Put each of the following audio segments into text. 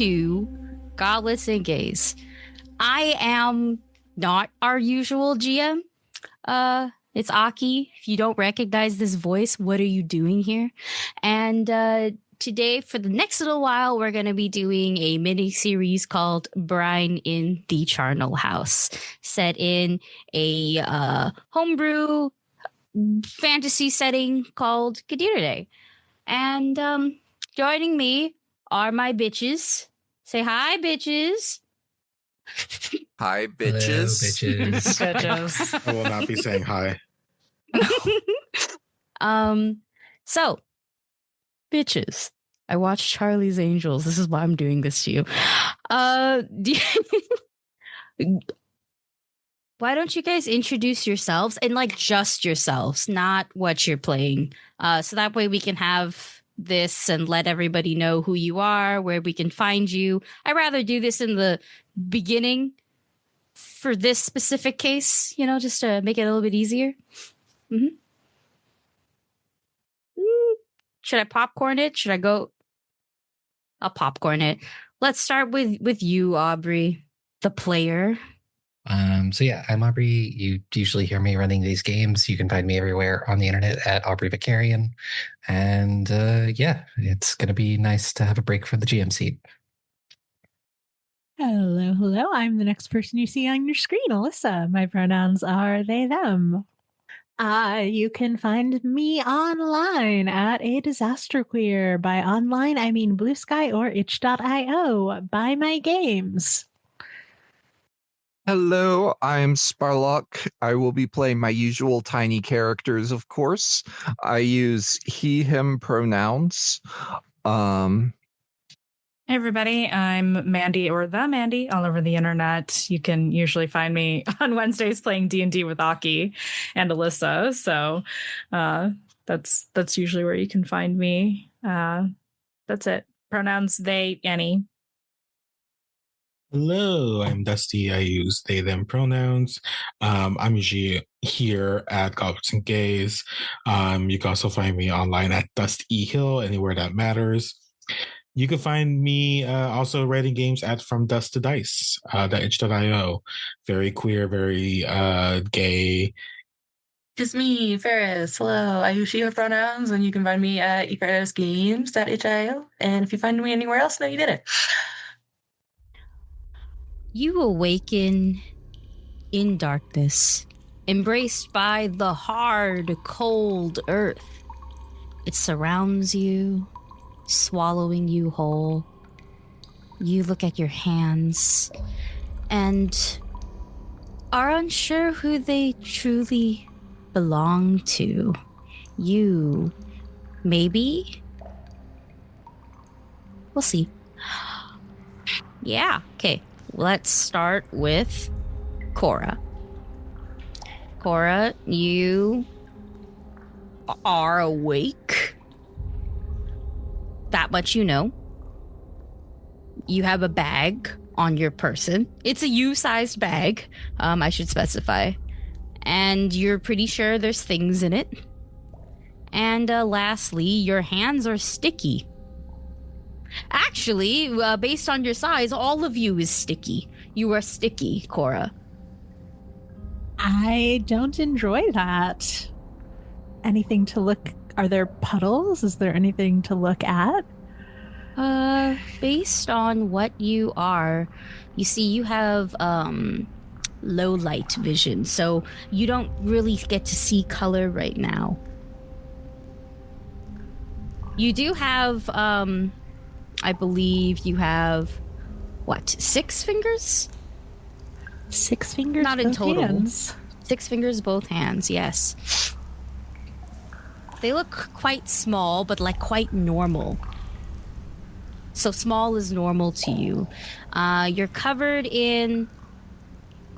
to Godless and Gaze. I am not our usual GM. It's Aki. If you don't recognize this voice, what are you doing here? And today, for the next little while, we're going to be doing a mini series called Brine in the Charnel House, set in a homebrew fantasy setting called Kadir Day. And joining me are my bitches. Say hi, bitches. Hi, bitches. Hello, bitches. I will not be saying hi. So, bitches, I watched Charlie's Angels. This is why I'm doing this to you. Why don't you guys introduce yourselves and like just yourselves, not what you're playing? So that way we can have this and let everybody know who you are, where we can find you. I'd rather do this in the beginning for this specific case, you know, just to make it a little bit easier. Mm-hmm. Should I popcorn it? Should I go? I'll popcorn it. Let's start with you, Aubrey, the player. So yeah, I'm Aubrey. You usually hear me running these games. You can find me everywhere on the internet at Aubrey Vicarian. And yeah, it's going to be nice to have a break from the GM seat. Hello. I'm the next person you see on your screen, Alyssa. My pronouns are they, them. You can find me online at A Disaster Queer. By online, I mean Blue Sky or itch.io. Buy my games. Hello, I'm Sparlock. I will be playing my usual tiny characters, of course. I use he, him pronouns. Hey everybody, I'm Mandii or the Mandii all over the internet. You can usually find me on Wednesdays playing D&D with Aki and Alyssa. So that's usually where you can find me. That's it. Pronouns they, any. Hello, I'm Dusty. I use they, them pronouns. I'm usually here at Goblins and Gays. You can also find me online at Dust E Hill, anywhere that matters. You can find me also writing games at From Dust to Dice, itch.io. Very queer, very gay. It's me, Farris. Hello. I use she, her pronouns, and you can find me at efarisgames.itch.io. And if you find me anywhere else, no, you did it. You awaken in darkness, embraced by the hard, cold earth. It surrounds you, swallowing you whole. You look at your hands and are unsure who they truly belong to. You, maybe? We'll see. Yeah, okay. Let's start with Cora. Cora, you are awake. That much you know. You have a bag on your person. It's a U-sized bag, I should specify. And you're pretty sure there's things in it. And lastly, your hands are sticky. Actually, based on your size, all of you is sticky. You are sticky, Cora. I don't enjoy that. Anything to look... Are there puddles? Is there anything to look at? Based on what you are, you see you have low light vision, so you don't really get to see color right now. You do have, I believe you have, 6 fingers? 6 fingers? Not in total. Hands. 6 fingers, both hands, yes. They look quite small, but like quite normal. So small is normal to you. You're covered in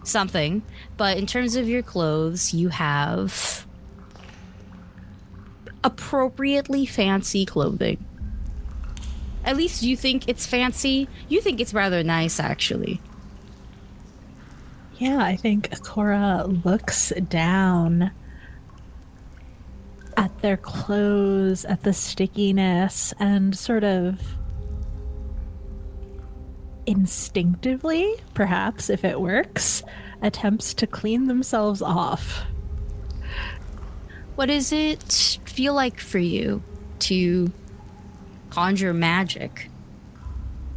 something, but in terms of your clothes, you have appropriately fancy clothing. At least you think it's fancy. You think it's rather nice, actually. Yeah, I think Cora looks down at their clothes, at the stickiness, and sort of instinctively, perhaps if it works, attempts to clean themselves off. What does it feel like for you to conjure magic?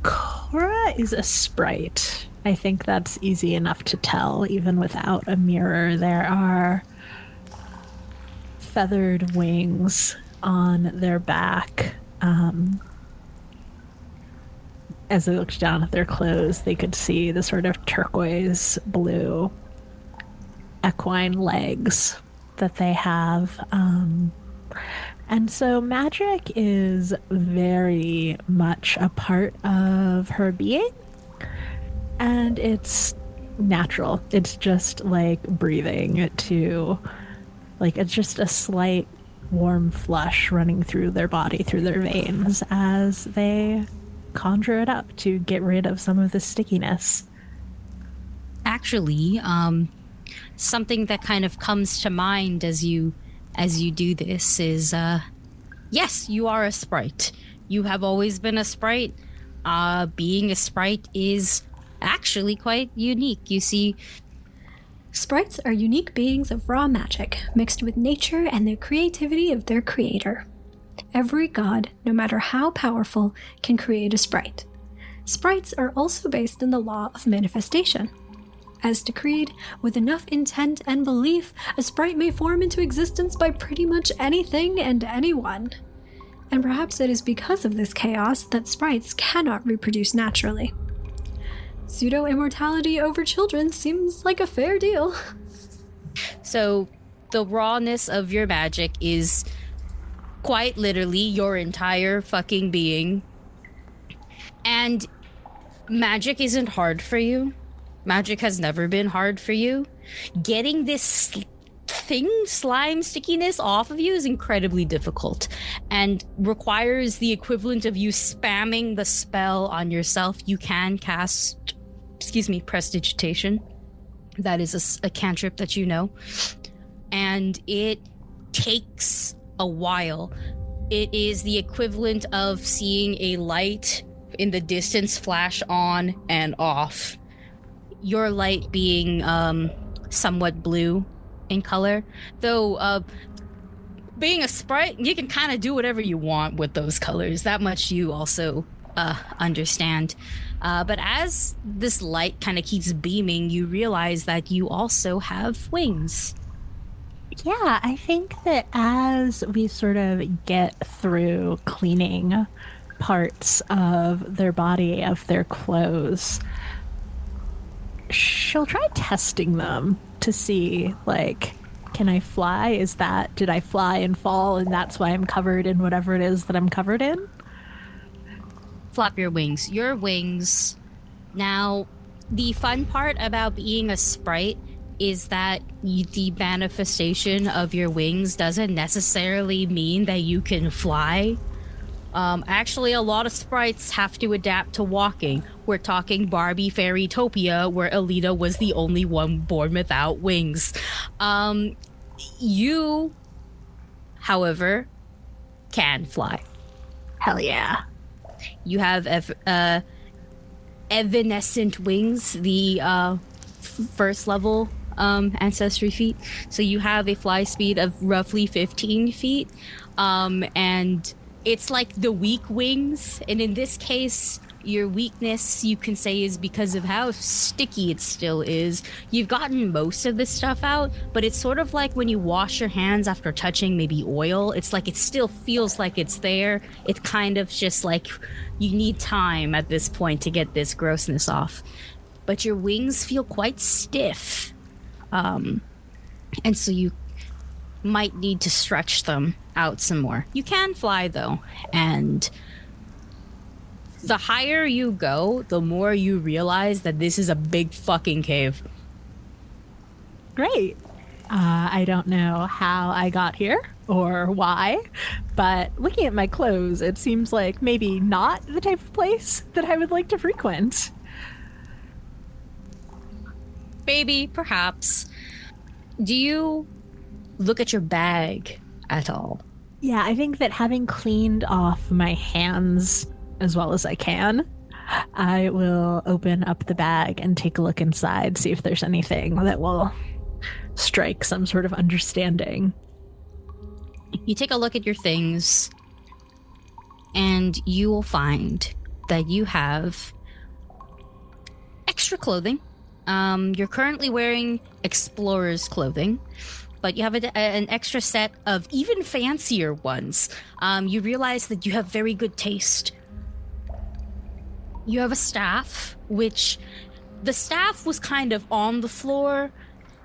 Cora is a sprite. I think that's easy enough to tell, even without a mirror. There are feathered wings on their back. As they looked down at their clothes, they could see the sort of turquoise blue equine legs that they have. And so magic is very much a part of her being. And it's natural. It's just like breathing to, like, it's just a slight warm flush running through their body, through their veins, as they conjure it up to get rid of some of the stickiness. Actually, something that kind of comes to mind as you do this is, yes, you are a sprite. You have always been a sprite. Being a sprite is actually quite unique. You see, sprites are unique beings of raw magic, mixed with nature and the creativity of their creator. Every god, no matter how powerful, can create a sprite. Sprites are also based in the law of manifestation. As decreed, with enough intent and belief, a sprite may form into existence by pretty much anything and anyone. And perhaps it is because of this chaos that sprites cannot reproduce naturally. Pseudo-immortality over children seems like a fair deal. So the rawness of your magic is quite literally your entire fucking being. And magic isn't hard for you. Magic has never been hard for you. Getting this thing, slime stickiness, off of you is incredibly difficult and requires the equivalent of you spamming the spell on yourself. You can cast, prestidigitation. That is a cantrip that you know. And it takes a while. It is the equivalent of seeing a light in the distance flash on and off. Your light being somewhat blue in color, though being a sprite, you can kind of do whatever you want with those colors. That much you also understand. But as this light kind of keeps beaming, you realize that you also have wings. Yeah, I think that as we sort of get through cleaning parts of their body, of their clothes, she'll try testing them to see, like, can I fly? Did I fly and fall and that's why I'm covered in whatever it is that I'm covered in? Flap your wings. Your wings. Now, the fun part about being a sprite is that the manifestation of your wings doesn't necessarily mean that you can fly. Actually, a lot of sprites have to adapt to walking. We're talking Barbie Fairytopia, where Alita was the only one born without wings. You, however, can fly. Hell yeah. You have evanescent wings, the first level ancestry feat. So you have a fly speed of roughly 15 feet. And it's like the weak wings. And in this case, your weakness, you can say, is because of how sticky it still is. You've gotten most of this stuff out, but it's sort of like when you wash your hands after touching maybe oil. It's like it still feels like it's there. It's kind of just like you need time at this point to get this grossness off. But your wings feel quite stiff. And so you might need to stretch them out some more. You can fly, though, and the higher you go, the more you realize that this is a big fucking cave. Great. I don't know how I got here or why, but looking at my clothes, it seems like maybe not the type of place that I would like to frequent. Maybe, perhaps. Do you look at your bag at all? Yeah, I think that having cleaned off my hands as well as I can, I will open up the bag and take a look inside, see if there's anything that will strike some sort of understanding. You take a look at your things, and you will find that you have extra clothing. You're currently wearing explorer's clothing, but you have an extra set of even fancier ones. You realize that you have very good taste. You have a staff, which the staff was kind of on the floor,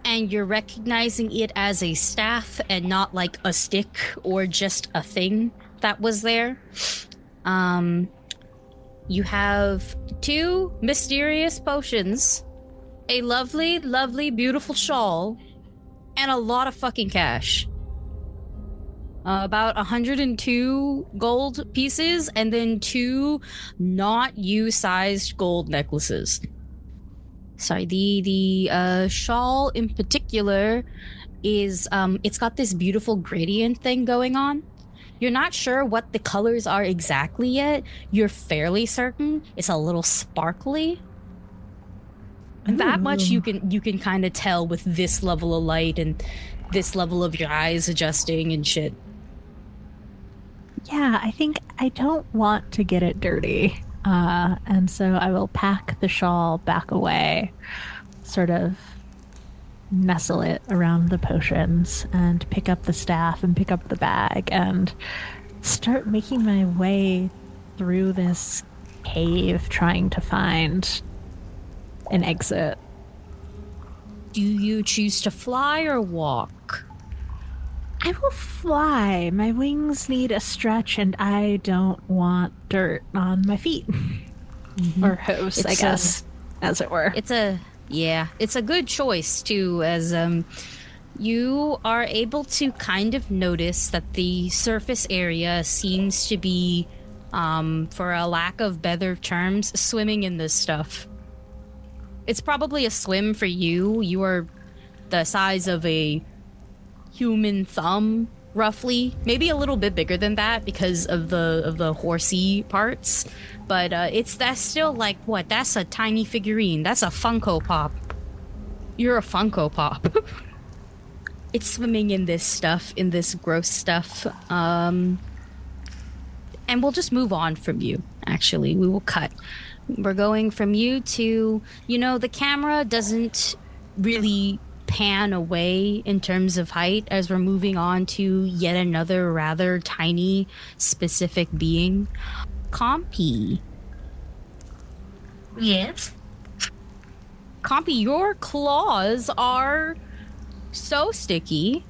and you're recognizing it as a staff and not like a stick or just a thing that was there. You have 2 mysterious potions, a lovely, lovely, beautiful shawl, and a lot of fucking cash. About 102 gold pieces, and then 2 not you-sized gold necklaces. Sorry, the shawl in particular is, it's got this beautiful gradient thing going on. You're not sure what the colors are exactly yet. You're fairly certain it's a little sparkly. And that much you can kind of tell with this level of light and this level of your eyes adjusting and shit. Yeah, I think I don't want to get it dirty. And so I will pack the shawl back away, sort of nestle it around the potions, and pick up the staff and pick up the bag and start making my way through this cave trying to find an exit. Do you choose to fly or walk? I will fly. My wings need a stretch, and I don't want dirt on my feet. Mm-hmm. Or hose, I guess, as it were. It's a good choice, too, as you are able to kind of notice that the surface area seems to be, for a lack of better terms, swimming in this stuff. It's probably a swim for you. You are the size of a human thumb, roughly. Maybe a little bit bigger than that because of the horsey parts. But that's still like, what? That's a tiny figurine. That's a Funko Pop. You're a Funko Pop. It's swimming in this stuff, in this gross stuff. And we'll just move on from you, actually. We will cut. We're going from you to, the camera doesn't really pan away in terms of height as we're moving on to yet another rather tiny, specific being. Compy. Yes? Compy, your claws are so sticky.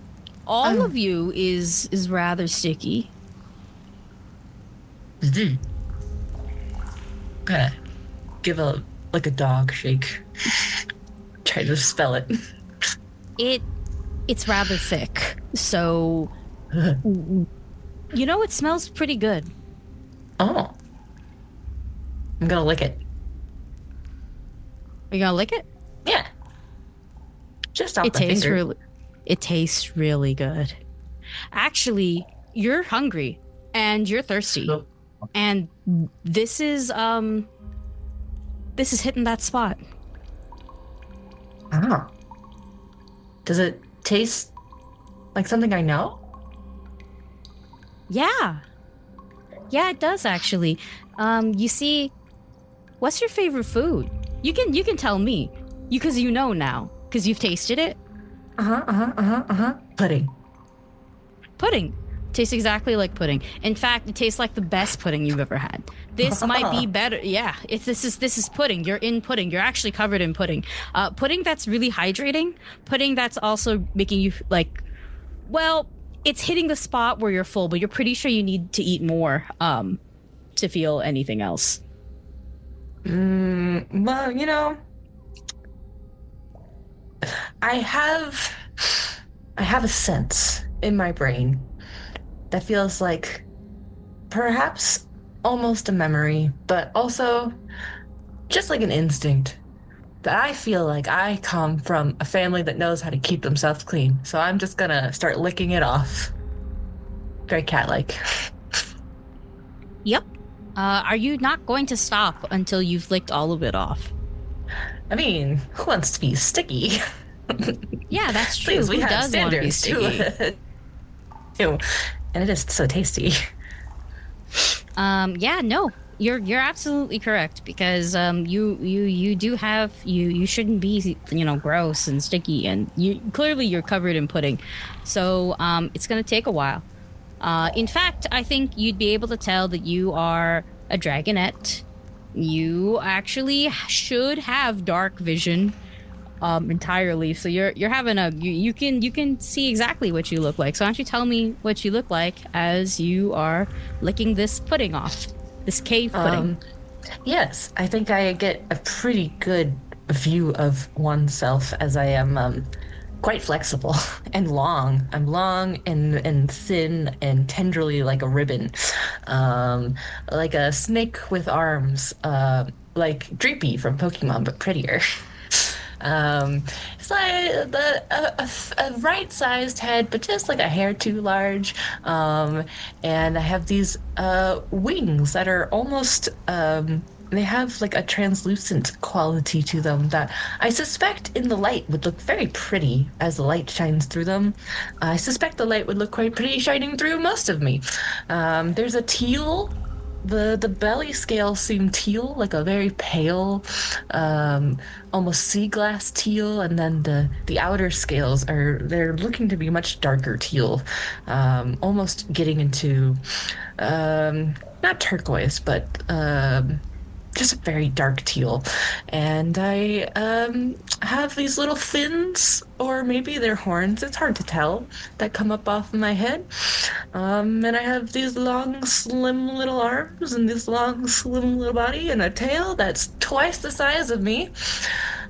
All of you is rather sticky. Okay. Give a dog shake. Try to spell it. It's rather thick, so it smells pretty good. Oh. I'm gonna lick it. Are you gonna lick it? Yeah. Just off the finger. It tastes really good. Actually, you're hungry and you're thirsty. Oh. And this is hitting that spot. Oh. Does it taste like something I know? Yeah. Yeah, it does actually. You see, what's your favorite food? You can tell me. Because you know now. Because you've tasted it. Pudding. Pudding. Tastes exactly like pudding. In fact, it tastes like the best pudding you've ever had. This might be better. Yeah, this is pudding. You're in pudding. You're actually covered in pudding. Pudding that's really hydrating. Pudding that's also making you it's hitting the spot where you're full, but you're pretty sure you need to eat more to feel anything else. Well, I have a sense in my brain that feels like perhaps almost a memory, but also just like an instinct. That I feel like I come from a family that knows how to keep themselves clean. So I'm just gonna start licking it off. Very cat-like. Yep. Are you not going to stop until you've licked all of it off? I mean, who wants to be sticky? Yeah, that's true. Please, we Who have does want to be standards sticky? too. And it is so tasty. Yeah, no, you're absolutely correct because you do have you shouldn't be gross and sticky, and you're covered in pudding, so it's gonna take a while. In fact, I think you'd be able to tell that you are a dragonette. You actually should have dark vision entirely, so you're having you can see exactly what you look like. So why don't you tell me what you look like as you are licking this pudding off, this cave pudding? Yes, I think I get a pretty good view of oneself as I am quite flexible and long. I'm long and thin and tenderly like a ribbon, like a snake with arms, like Dreepy from Pokemon, but prettier. It's like a right-sized head, but just like a hair too large. And I have these wings that are almost they have like a translucent quality to them that I suspect in the light would look very pretty as the light shines through them. I suspect the light would look quite pretty shining through most of me. There's a teal. The belly scales seem teal, like a very pale, almost sea glass teal, and then the outer scales they're looking to be much darker teal, almost getting into not turquoise, but just a very dark teal. And I have these little fins, or maybe they're horns, it's hard to tell, that come up off of my head. And I have these long, slim little arms and this long, slim little body and a tail that's twice the size of me.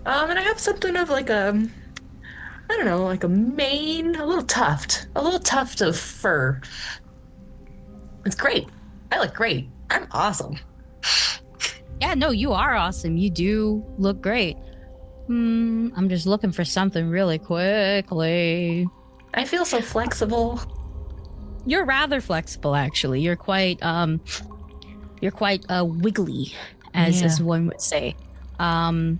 And I have something of like I don't know, like a mane, a little tuft of fur. It's great. I look great. I'm awesome. Yeah, no, you are awesome. You do look great. I'm just looking for something really quickly. I feel so flexible. You're rather flexible, actually. You're quite wiggly, as one would say. However,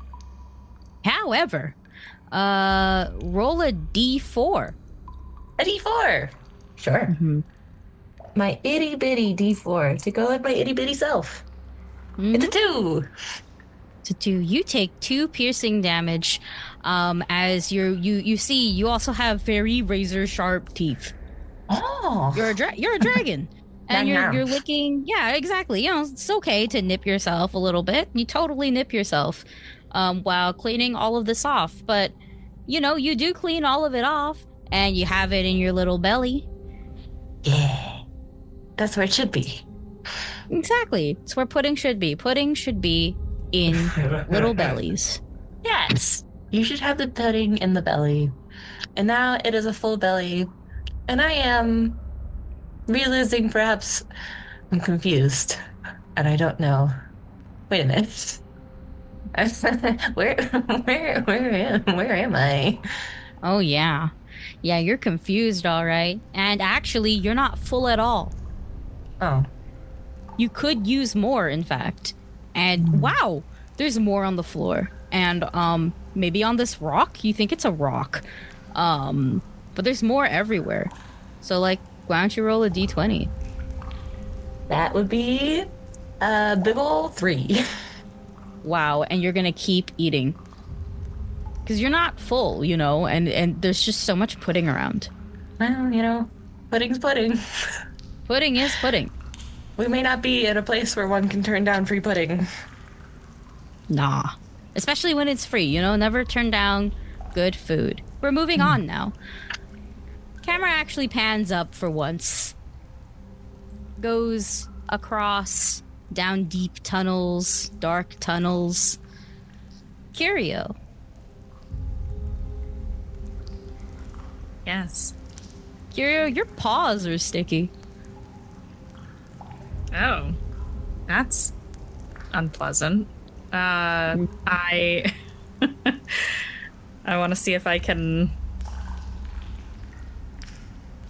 roll a d4. A d4. Sure. Mm-hmm. My itty bitty d4 to go with my itty bitty self. Mm-hmm. It's a 2. It's a 2. You take 2 piercing damage. As you see, you also have very razor sharp teeth. Oh, You're a dragon. And Yum, you're yum. licking. Yeah, exactly. It's okay to nip yourself a little bit. You totally nip yourself while cleaning all of this off. But you do clean all of it off, and you have it in your little belly. Yeah, that's where it should be. Exactly. It's where pudding should be. Pudding should be in little bellies. Yes, you should have the pudding in the belly. And now it is a full belly, and I am realizing perhaps I'm confused, and I don't know. Wait a minute. Where am I? Oh, yeah. Yeah, you're confused, all right. And actually, you're not full at all. Oh. You could use more, in fact. And wow, there's more on the floor. And maybe on this rock. You think it's a rock. But there's more everywhere. So, why don't you roll a d20? That would be a big ol' 3. Wow, and you're gonna keep eating. Because you're not full, and there's just so much pudding around. Well, pudding's pudding. Pudding is pudding. We may not be in a place where one can turn down free pudding. Nah. Especially when it's free, never turn down good food. We're moving on now. Camera actually pans up for once. Goes across, down deep tunnels, dark tunnels. Curio. Yes. Curio, your paws are sticky. Oh, that's unpleasant. I want to see if I can.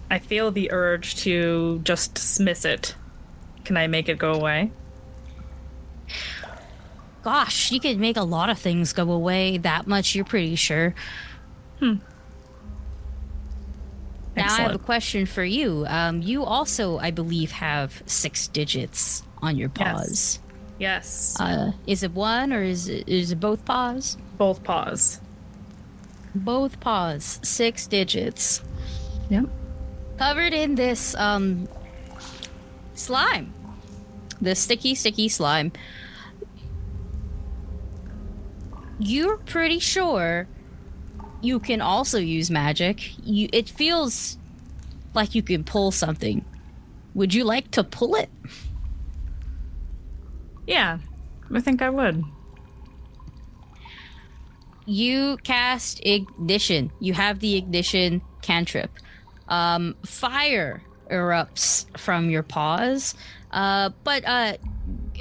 I feel the urge to just dismiss it. Can I make it go away? Gosh, you could make a lot of things go away. That much you're pretty sure. Now I have a question for you. You also, I believe, have 6 digits on your paws. Yes. Is it one or is it both paws? Both paws. Both paws. 6 digits. Yep. Covered in this slime. The sticky slime. You're pretty sure you can also use magic. It feels like you can pull something. Would you like to pull it? Yeah, I think I would. You cast ignition. You have the ignition cantrip. Fire erupts from your paws, but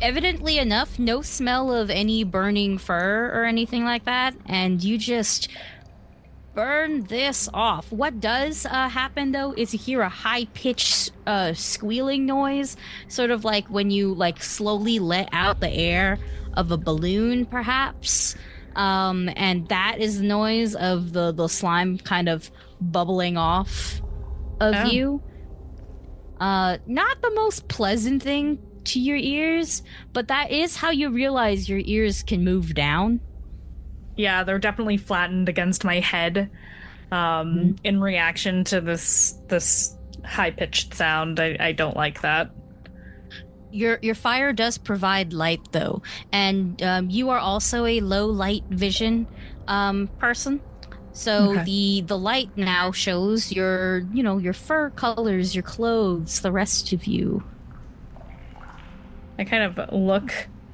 evidently enough, no smell of any burning fur or anything like that, and you just burn this off. What does happen though is you hear a high-pitched squealing noise, sort of like when you slowly let out the air of a balloon, perhaps. And that is the noise of the slime kind of bubbling off of you. Not the most pleasant thing to your ears, but that is how you realize your ears can move down. Yeah, they're definitely flattened against my head in reaction to this high-pitched sound. I don't like that. Your fire does provide light, though, and you are also a low light vision person. So the light now shows your fur colors, your clothes, the rest of you. I kind of look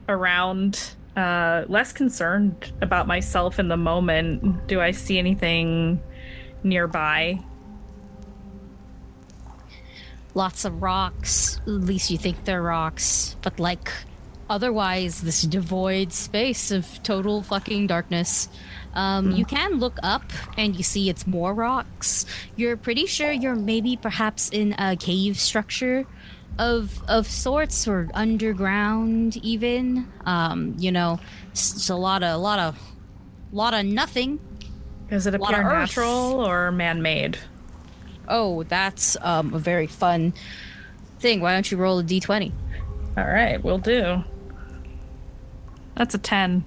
around, less concerned about myself in the moment. Do I see anything nearby? Lots of rocks. At least you think they're rocks. But otherwise, this devoid space of total fucking darkness. You can look up and you see it's more rocks. You're pretty sure you're maybe perhaps in a cave structure of sorts, or underground even. It's a lot of nothing. Does it appear natural or man-made? Oh, that's a very fun thing. Why don't you roll a d20? All right, will do. That's a 10.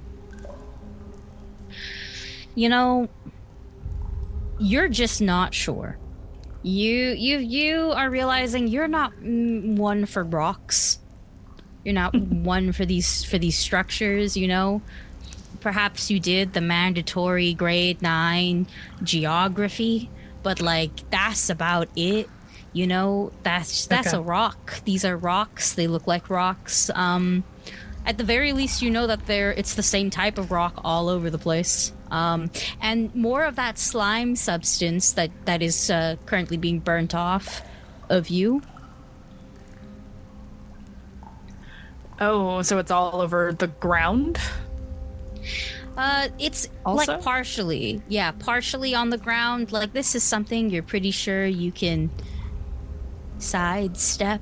You're just not sure. You are realizing you're not one for rocks. You're not one for these structures, Perhaps you did the mandatory grade 9 geography, but that's about it. That's a rock. These are rocks. They look like rocks. At the very least, that it's the same type of rock all over the place. And more of that slime substance that is currently being burnt off of you. Oh, so it's all over the ground? It's also? Partially. Yeah, partially on the ground. This is something you're pretty sure you can sidestep,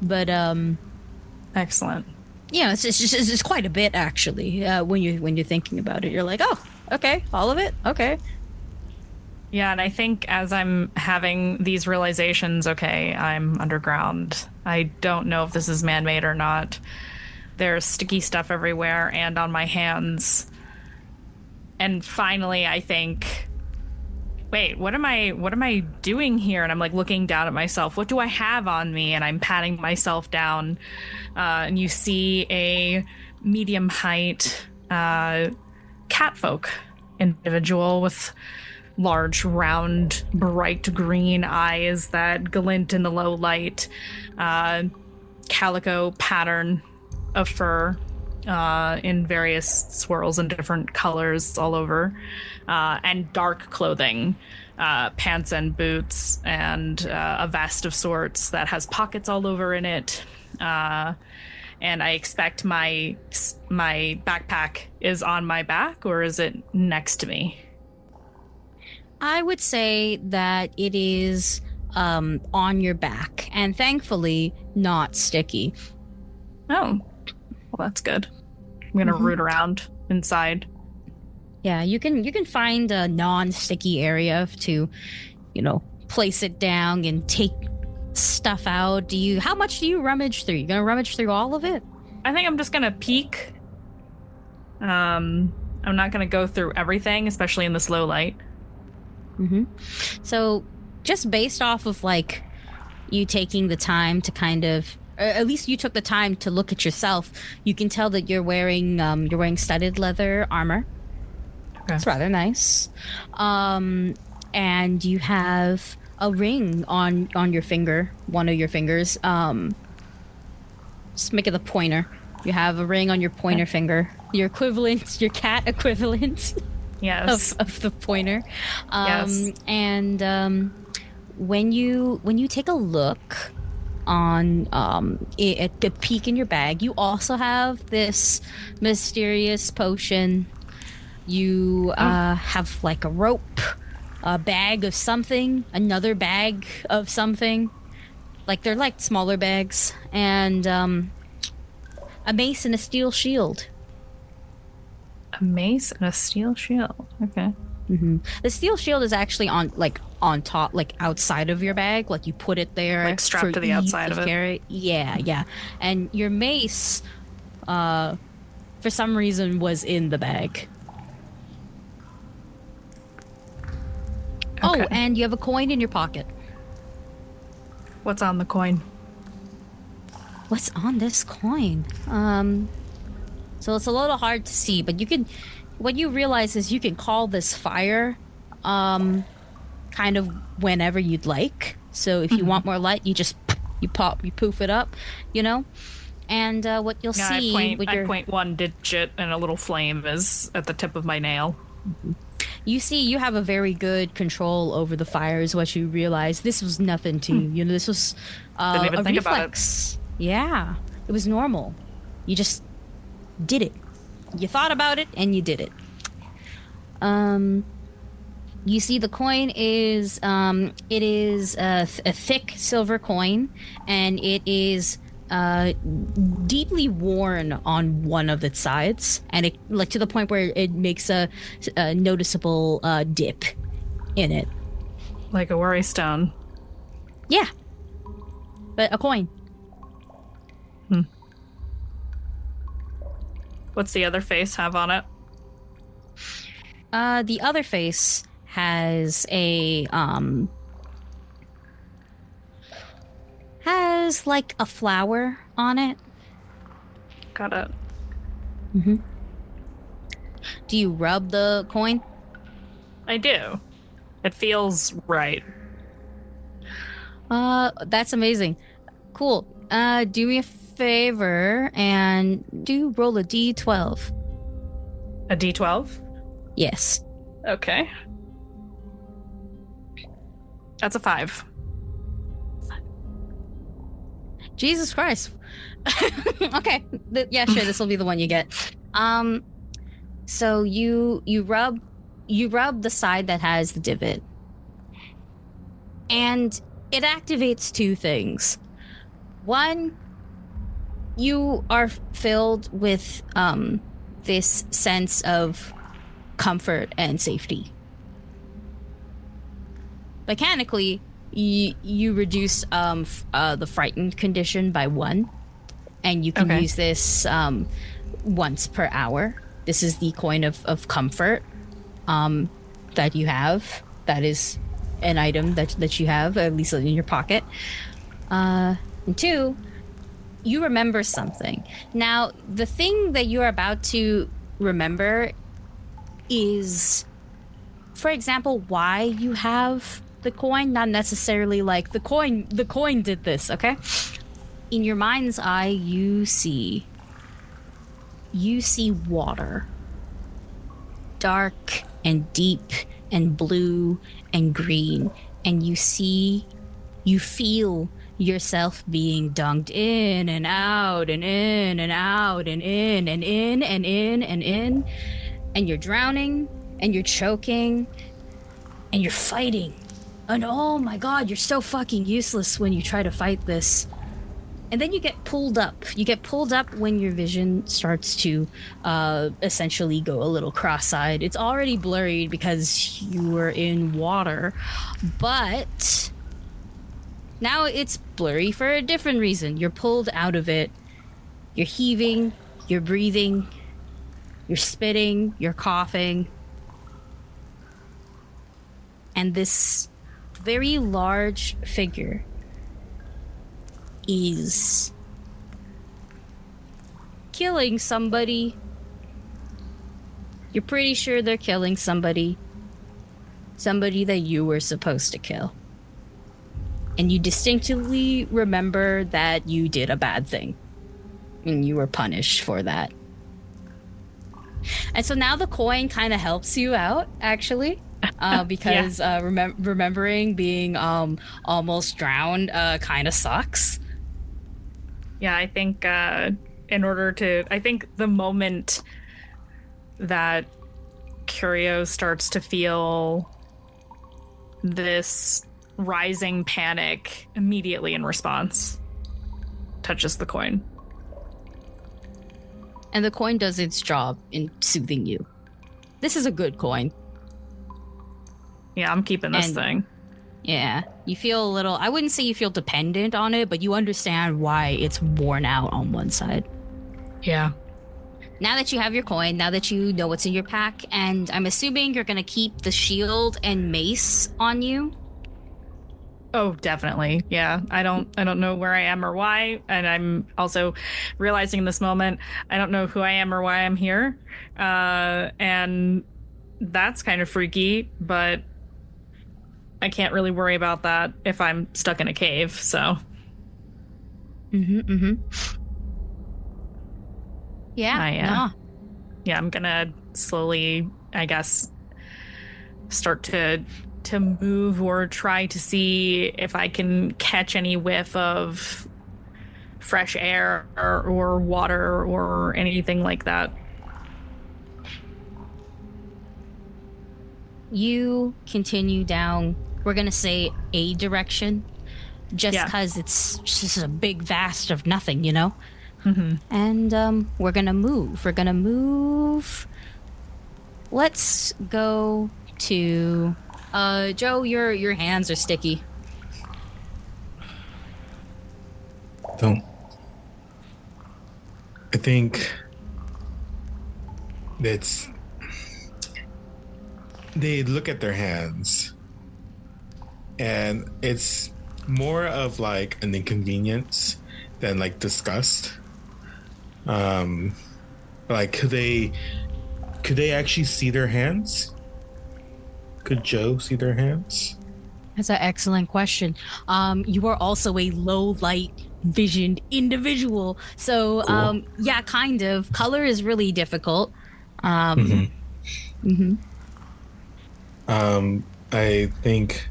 But, excellent. Yeah, it's quite a bit, actually, when you're thinking about it. You're like, oh, okay, all of it? Okay. Yeah, and I think as I'm having these realizations, okay, I'm underground. I don't know if this is man-made or not. There's sticky stuff everywhere and on my hands. And finally, I think, wait, what am I doing here? And I'm looking down at myself. What do I have on me? And I'm patting myself down. And you see a medium height catfolk individual with large, round, bright green eyes that glint in the low light. Calico pattern of fur in various swirls and different colors all over, and dark clothing, pants and boots, and a vest of sorts that has pockets all over in it. And I expect my backpack is on my back, or is it next to me? I would say that it is on your back, and thankfully not sticky. Oh, well, that's good. I'm gonna root around inside. Yeah, you can find a non-sticky area to, place it down and take stuff out. How much do you rummage through? You gonna rummage through all of it? I think I'm just gonna peek. I'm not gonna go through everything, especially in this low light. So, just based off of like you taking the time to kind of, or at least you took the time to look at yourself, you can tell that you're wearing studded leather armor. Okay. It's rather nice. And you have a ring on your finger, one of your fingers. Just make it a pointer. You have a ring on your pointer finger. Your equivalent, your cat equivalent. Yes. Of the pointer. Yes. And when you take a look on at the peek in your bag, you also have this mysterious potion. You have like a rope, a bag of something, another bag of something. Like they're like smaller bags, and a mace and a steel shield. A mace and a steel shield. Okay. The steel shield is actually on top, like outside of your bag. Like you put it there, like strapped to the outside of it. Carry. Yeah. And your mace, for some reason, was in the bag. Okay. Oh, and you have a coin in your pocket. What's on the coin? What's on this coin? So it's a little hard to see, but what you realize is you can call this fire, kind of whenever you'd like. So if you want more light, you just, you poof it up, And what you'll see... I point one digit and a little flame is at the tip of my nail. You see, you have a very good control over the fire is what you realize. This was nothing to you. This was Didn't even a think reflex. About it. Yeah, it was normal. You just did it. You thought about it and you did it. You see, the coin is it is a thick silver coin, and it is deeply worn on one of its sides, and it like to the point where it makes a noticeable dip in it, like a worry stone. Yeah, but a coin. What's the other face have on it? The other face has has like a flower on it. Got it. Do you rub the coin? I do. It feels right. That's amazing. Cool. Do me a favor and roll a d12. A d12? Yes. Okay. That's a 5. Jesus Christ. Okay. Yeah, sure. This will be the one you get. So you rub the side that has the divot, and it activates two things. One, you are filled with this sense of comfort and safety. Mechanically, you reduce the frightened condition by 1, and you can use this once per hour. This is the coin of comfort that you have. That is an item that you have, at least in your pocket. And 2, you remember something. Now, the thing that you're about to remember is, for example, why you have the coin, not necessarily like the coin did this, okay? In your mind's eye, you see water. Dark and deep and blue and green, and you feel yourself being dunked in and out and in and out and in and in and in and in, and you're drowning and you're choking and you're fighting, and oh my god, you're so fucking useless when you try to fight this. And then you get pulled up. You get pulled up when your vision starts to essentially go a little cross-eyed. It's already blurry because you were in water, but now it's blurry for a different reason. You're pulled out of it. You're heaving, you're breathing, you're spitting, you're coughing. And this very large figure is killing somebody. You're pretty sure they're killing somebody. Somebody that you were supposed to kill. And you distinctly remember that you did a bad thing. And you were punished for that. And so now the coin kind of helps you out, actually. Because remembering being almost drowned kind of sucks. Yeah, I think I think the moment that Curio starts to feel this rising panic, immediately in response, touches the coin. And the coin does its job in soothing you. This is a good coin. Yeah, I'm keeping this thing. Yeah, you feel a little, I wouldn't say you feel dependent on it, but you understand why it's worn out on one side. Yeah. Now that you have your coin, now that you know what's in your pack, and I'm assuming you're going to keep the shield and mace on you. Oh, definitely. Yeah. I don't know where I am or why. And I'm also realizing in this moment, I don't know who I am or why I'm here. And that's kind of freaky, but I can't really worry about that if I'm stuck in a cave, so. Yeah. Yeah, I'm gonna slowly, I guess, start to move or try to see if I can catch any whiff of fresh air or water or anything like that. You continue down, we're going to say a direction, just because it's just a big vast of nothing, you know? Mm-hmm. And we're going to move. Let's go to... Joe, your hands are sticky. I think it's... They look at their hands, and it's more of like an inconvenience than like disgust. Like could they actually see their hands? Could Joe see their hands? That's an excellent question. You are also a low light visioned individual, so Cool. yeah, kind of. Color is really difficult. I think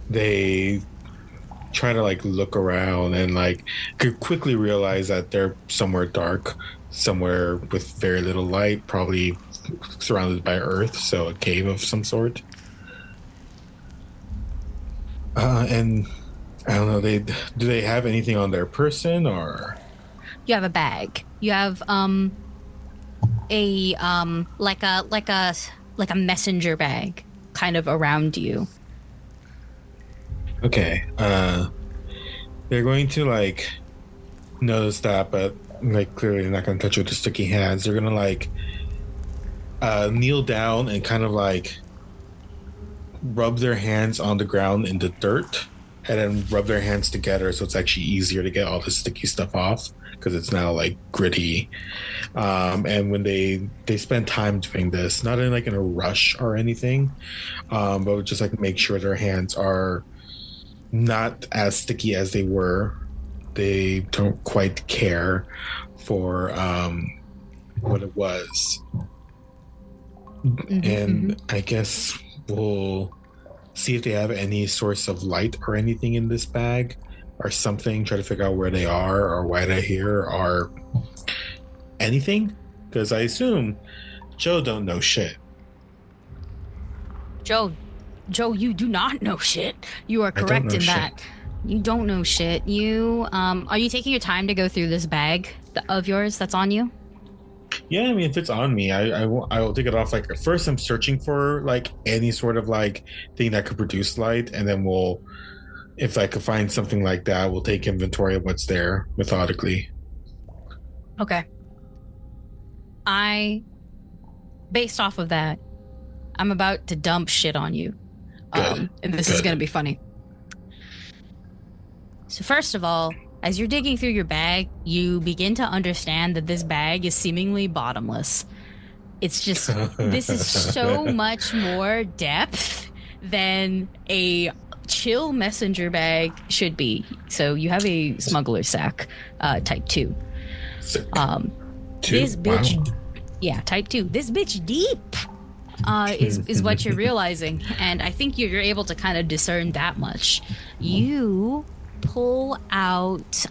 they try to like look around and like could quickly realize that they're somewhere dark, somewhere with very little light, probably surrounded by earth, so a cave of some sort. And I don't know, do they have anything on their person, or You have a bag. You have a like a messenger bag kind of around you. okay, they're going to like notice that, but like clearly they're not going to touch it with the sticky hands. They're going to like kneel down and kind of like rub their hands on the ground in the dirt, and then rub their hands together so it's actually easier to get all the sticky stuff off because it's now like gritty. And when they spend time doing this, not in like in a rush or anything, but just like make sure their hands are not as sticky as they were. They don't quite care for what it was. And I guess we'll see if they have any source of light or anything in this bag or something, try to figure out where they are or why they're here or anything, because I assume Joe don't know shit. Joe, you do not know shit. You are correct in that. You don't know shit. You are you taking your time to go through this bag of yours that's on you? Yeah, I mean, if it's on me, I will take it off. Like first, I'm searching for like any sort of like thing that could produce light, and then if I could find something like that, we'll take inventory of what's there methodically. Okay. Based off of that, I'm about to dump shit on you. Good. And this is going to be funny. So first of all, as you're digging through your bag, you begin to understand that this bag is seemingly bottomless. It's just, this is so much more depth than a chill messenger bag should be. So you have a smuggler sack, type 2. This bitch, wow. Yeah, type 2. This bitch deep is what you're realizing. And I think you're able to kind of discern that much. You pull out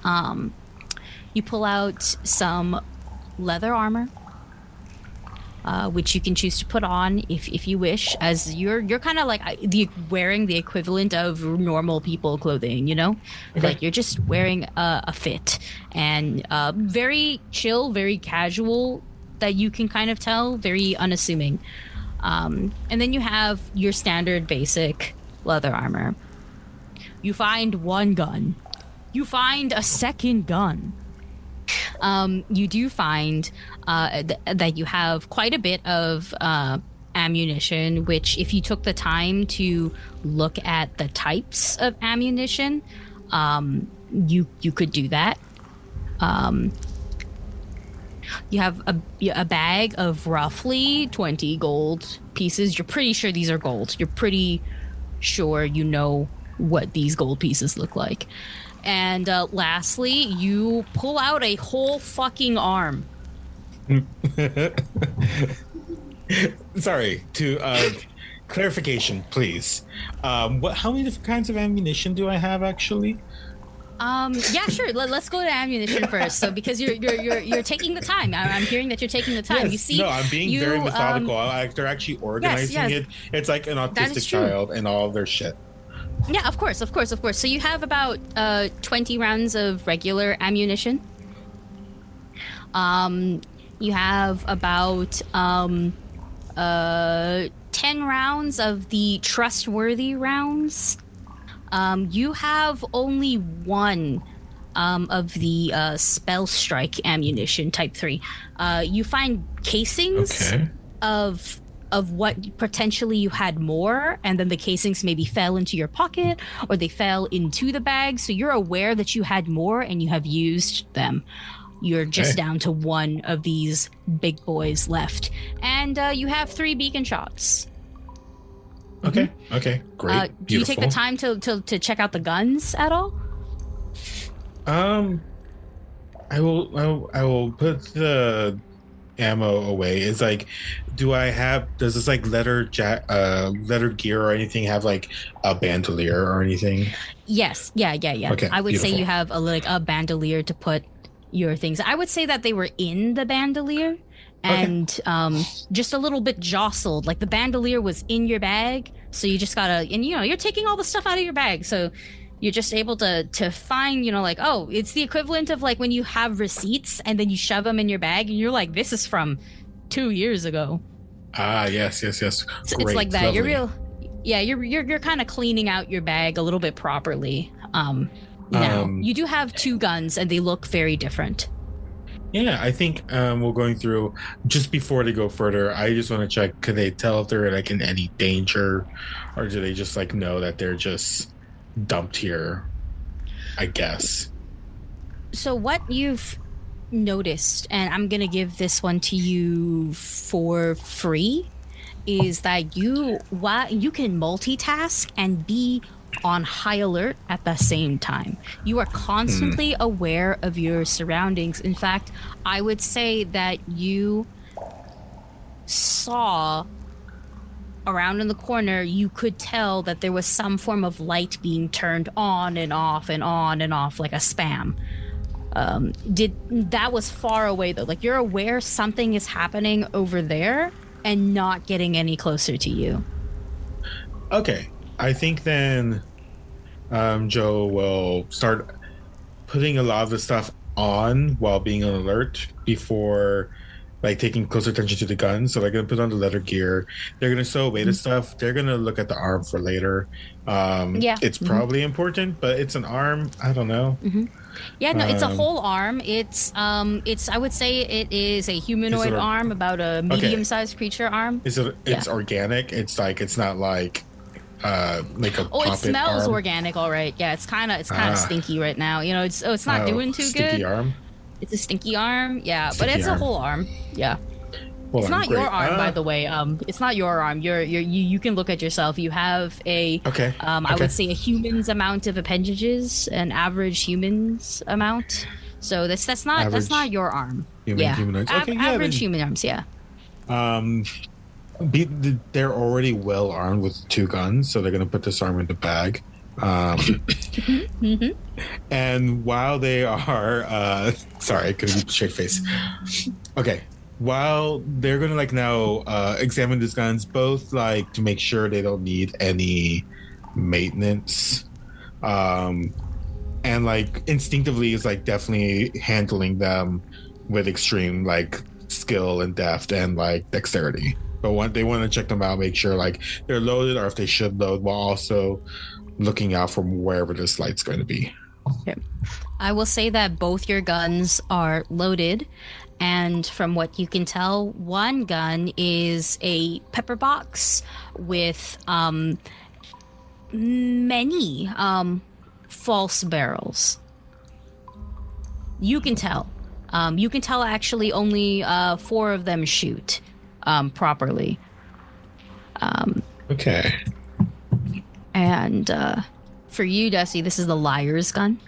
some leather armor, which you can choose to put on if you wish, as you're kind of like wearing the equivalent of normal people clothing, you know? Okay. Like you're just wearing a fit, and very chill, very casual, that you can kind of tell, very unassuming. And then you have your standard basic leather armor. You find one gun. You find a second gun. You do find that you have quite a bit of ammunition, which if you took the time to look at the types of ammunition, you could do that. You have a bag of roughly 20 gold pieces. You're pretty sure these are gold. You're pretty sure you know what these gold pieces look like. And lastly, you pull out a whole fucking arm. Sorry, to clarification, please. How many different kinds of ammunition do I have actually? Yeah, sure. Let's go to ammunition first. So because you're taking the time, I'm hearing that you're taking the time. Yes. You see, no, I'm being very methodical. They're actually organizing it. It's like an autistic child and all of their shit. Yeah, of course. So you have about 20 rounds of regular ammunition. You have about 10 rounds of the trustworthy rounds. You have only one of the spell strike ammunition, type 3. You find casings of what potentially you had more, and then the casings maybe fell into your pocket or they fell into the bag. So you're aware that you had more and you have used them. You're just down to one of these big boys left. And you have 3 beacon shots. Okay. Okay. Great. Do you take the time to check out the guns at all? I will put the ammo away. It's like, does this like leather gear or anything have like a bandolier or anything? Yes. Yeah. Okay, I would beautiful. say you have a bandolier to put your things. I would say that they were in the bandolier and just a little bit jostled. Like the bandolier was in your bag, so you just gotta, and you're taking all the stuff out of your bag, so you're just able to find, like, oh, it's the equivalent of like when you have receipts and then you shove them in your bag and you're like, this is from 2 years ago. Yes. So Great, it's like that. lovely. You're kind of cleaning out your bag a little bit properly. Now you do have 2 guns and they look very different. Yeah, I think we're going through, just before they go further, I just want to check, could they tell if they're like in any danger, or do they just like know that they're just dumped here, I guess? So what you've noticed, and I'm gonna give this one to you for free, is that you can multitask and be on high alert at the same time. You are constantly aware of your surroundings. In fact, I would say that you saw around in the corner, you could tell that there was some form of light being turned on and off and on and off, like a spam. That was far away though. Like you're aware something is happening over there and not getting any closer to you. Okay, I think then Joe will start putting a lot of the stuff on while being on alert before like taking closer attention to the gun. So they're gonna put on the leather gear. They're gonna sew away the stuff. They're gonna look at the arm for later. Yeah. It's probably important, but it's an arm. I don't know. Yeah, no, it's a whole arm. It's I would say it is a humanoid arm, about a medium-sized creature arm. It's organic. It's like it's not like a it smells arm. Organic, all right. Yeah, it's kind of stinky right now. You know, it's not doing too stinky good. Arm. It's a stinky arm. Yeah, Stinky but it's arm. a whole arm. Yeah. It's not your arm, by the way. It's not your arm. You can look at yourself. You have a I would say a human's amount of appendages, an average human's amount. So that's not your arm. Humanoids. Average human arms. Yeah. They're already well armed with 2 guns, so they're gonna put this arm in the bag. And while they are, sorry, I couldn't keep a straight face. Okay. While they're gonna like now examine these guns, both like to make sure they don't need any maintenance, and like instinctively is like definitely handling them with extreme like skill and deft and like dexterity. But they want to check them out, make sure like they're loaded or if they should load, while also looking out from wherever this light's going to be. Okay. I will say that both your guns are loaded. And from what you can tell, one gun is a pepper box with many false barrels. You can tell. You can tell actually only 4 of them shoot properly. Okay. And for you, Dusty, this is the liar's gun.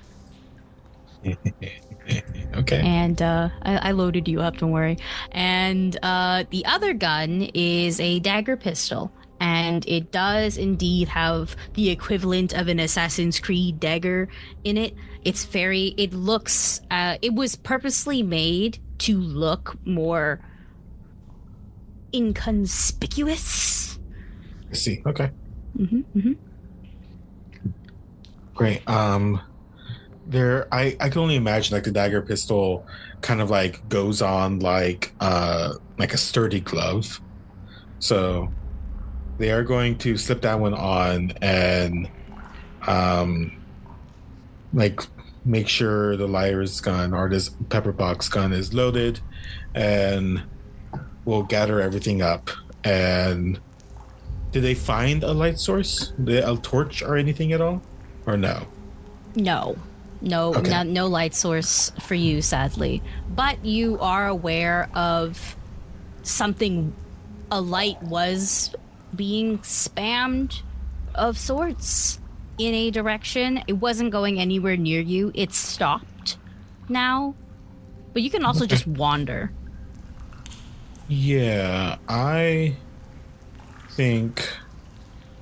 Okay. And I loaded you up, don't worry. And the other gun is a dagger pistol. And it does indeed have the equivalent of an Assassin's Creed dagger in it. It looks, it was purposely made to look more inconspicuous. I see. Okay. Great. I can only imagine like the dagger pistol kind of like goes on like a sturdy glove. So they are going to slip that one on and like make sure the liar's gun or this pepper box gun is loaded, and we'll gather everything up. And did they find a light source? A torch or anything at all? Or no? No, Okay. no light source for you, sadly. But you are aware of something. A light was being spammed of sorts in a direction. It wasn't going anywhere near you. It's stopped now. But you can also just wander. Yeah, I think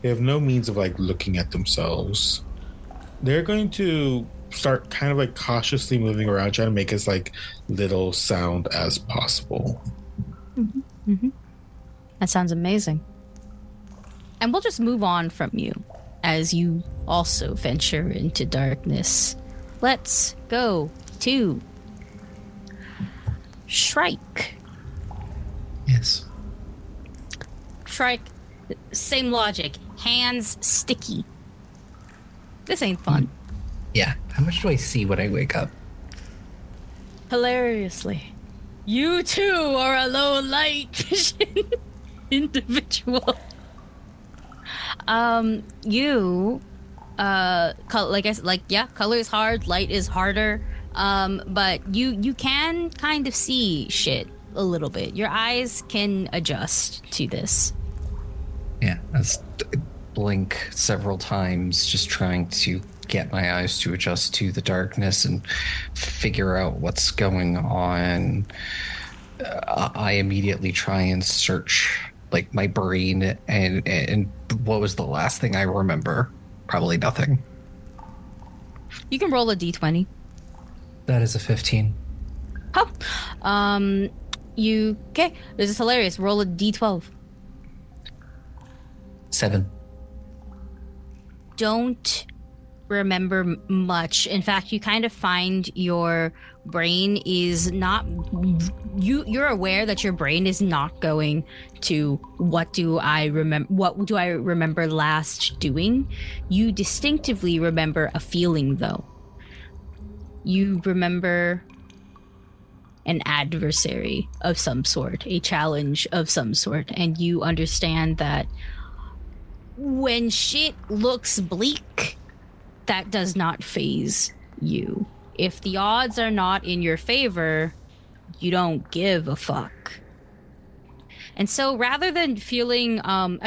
they have no means of like looking at themselves. They're going to start kind of like cautiously moving around, trying to make as like little sound as possible. That sounds amazing. And we'll just move on from you as you also venture into darkness. Let's go to Shrike. Yes. Shrike, same logic. Hands sticky. This ain't fun. Yeah. How much do I see when I wake up? Hilariously. You too are a low light vision individual. Color is hard, light is harder. But you can kind of see shit a little bit. Your eyes can adjust to this. Yeah, that's blink several times, just trying to get my eyes to adjust to the darkness and figure out what's going on. I immediately try and search like my brain and what was the last thing I remember? Probably nothing. You can roll a d20. That is a 15. Oh, okay? This is hilarious. Roll a d12. 7. Don't remember much. In fact, you kind of find your brain is not you're aware that your brain is not going to what do I remember last doing. You distinctively remember a feeling, though. You remember an adversary of some sort, a challenge of some sort, and you understand that when shit looks bleak, that does not faze you. If the odds are not in your favor, you don't give a fuck. And so rather than feeling,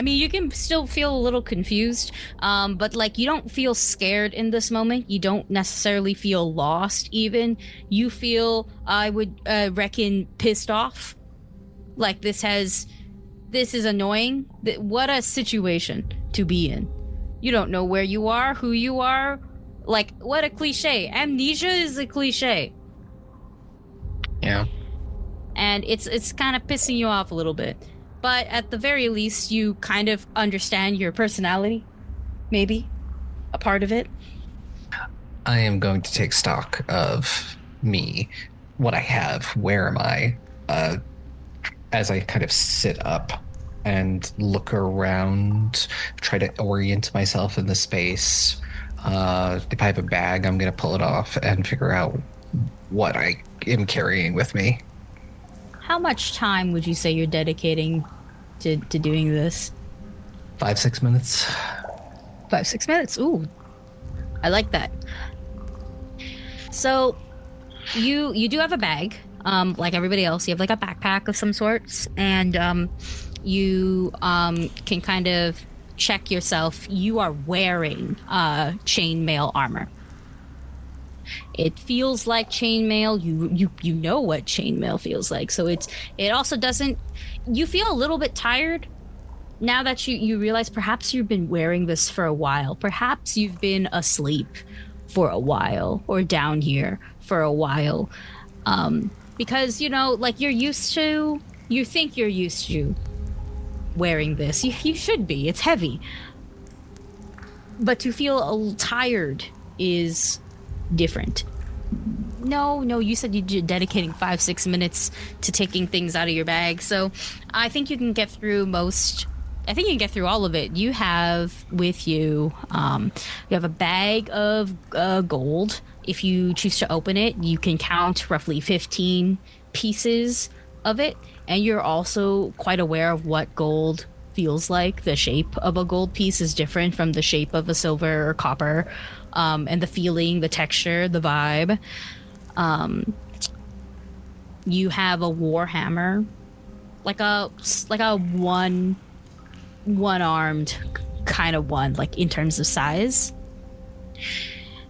you can still feel a little confused, but like you don't feel scared in this moment. You don't necessarily feel lost even. You feel, I would reckon, pissed off. Like this is annoying. What a situation to be in. You don't know where you are, who you are. Like, what a cliche. Amnesia is a cliche. Yeah. And it's kind of pissing you off a little bit. But at the very least, you kind of understand your personality. Maybe. A part of it. I am going to take stock of me, what I have, where am I, as I kind of sit up and look around, try to orient myself in the space. If I have a bag, I'm going to pull it off and figure out what I am carrying with me. How much time would you say you're dedicating to doing this? 5-6 minutes. 5-6 minutes. Ooh, I like that. So you do have a bag, like everybody else. You have like a backpack of some sorts, and you can kind of check yourself. You are wearing chainmail armor. It feels like chainmail. You know what chainmail feels like. So it also doesn't. You feel a little bit tired now that you realize perhaps you've been wearing this for a while. Perhaps you've been asleep for a while or down here for a while, because like you think you're used to wearing this. You should be. It's heavy, but to feel a little tired is different. No, you said you're dedicating 5-6 minutes to taking things out of your bag, so I think you can get through all of it. You have with you have a bag of gold. If you choose to open it, you can count roughly 15 pieces of it, and you're also quite aware of what gold feels like. The shape of a gold piece is different from the shape of a silver or copper, and the feeling, the texture, the vibe. You have a warhammer, like a one-armed kind of one, like in terms of size.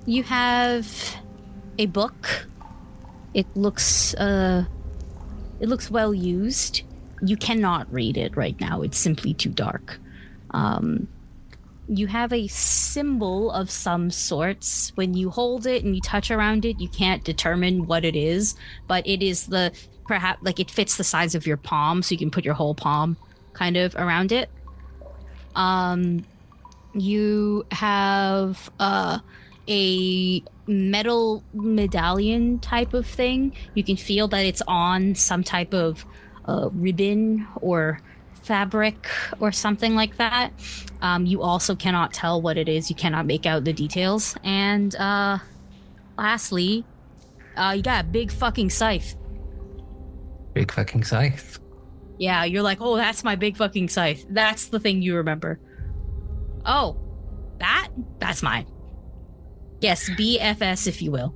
You have a book. It looks well used. You cannot read it right now. It's simply too dark. You have a symbol of some sorts. When you hold it and you touch around it, you can't determine what it is, but it is perhaps like it fits the size of your palm, so you can put your whole palm kind of around it. You have a metal medallion type of thing. You can feel that it's on some type of ribbon or fabric or something like that. You also cannot tell what it is. You cannot make out the details. And lastly, you got a big fucking scythe. Big fucking scythe. Yeah, you're like, oh, that's my big fucking scythe. That's the thing you remember. Oh, that's mine. Yes, BFS, if you will.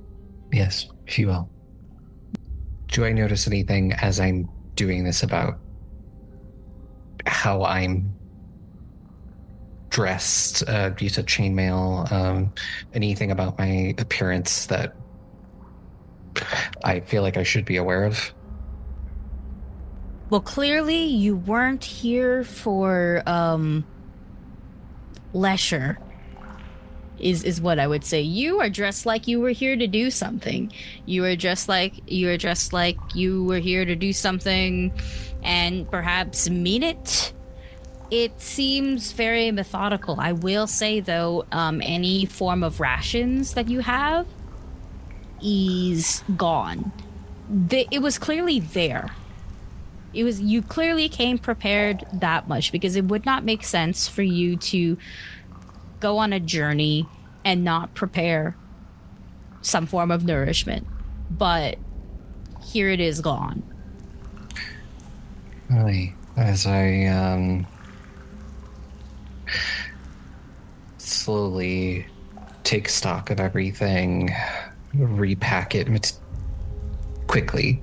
Yes, if you will. Do I notice anything as I'm doing this about how I'm dressed? You said chainmail. Anything about my appearance that I feel like I should be aware of? Well, clearly you weren't here for leisure. Is what I would say. You are dressed like you were here to do something. You were dressed like you were here to do something and perhaps mean it it seems very methodical. I will say, though, any form of rations that you have is gone. It was clearly there. You clearly came prepared that much, because it would not make sense for you to go on a journey and not prepare some form of nourishment. But here it is gone. Really, as I slowly take stock of everything, repack it quickly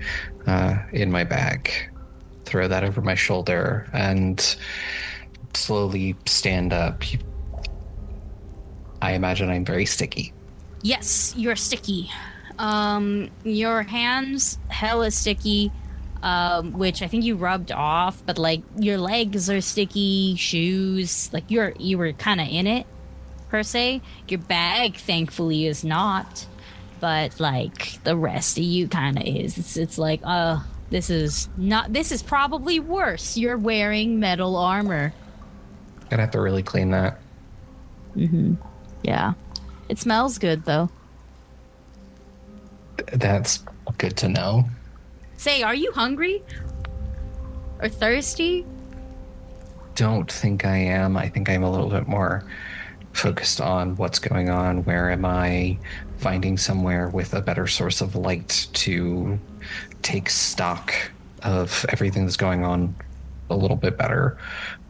in my bag, throw that over my shoulder, and slowly stand up. I imagine I'm very sticky. Yes, you're sticky. Your hands hella sticky, which I think you rubbed off, but like your legs are sticky, shoes, like you were kind of in it per se. Your bag thankfully is not, but like the rest of you kind of is. It's like, this is probably worse. You're wearing metal armor. Gonna have to really clean that. Mm-hmm. Yeah. It smells good, though. That's good to know. Say, are you hungry? Or thirsty? Don't think I am. I think I'm a little bit more focused on what's going on. Where am I? Finding somewhere with a better source of light to take stock of everything that's going on a little bit better.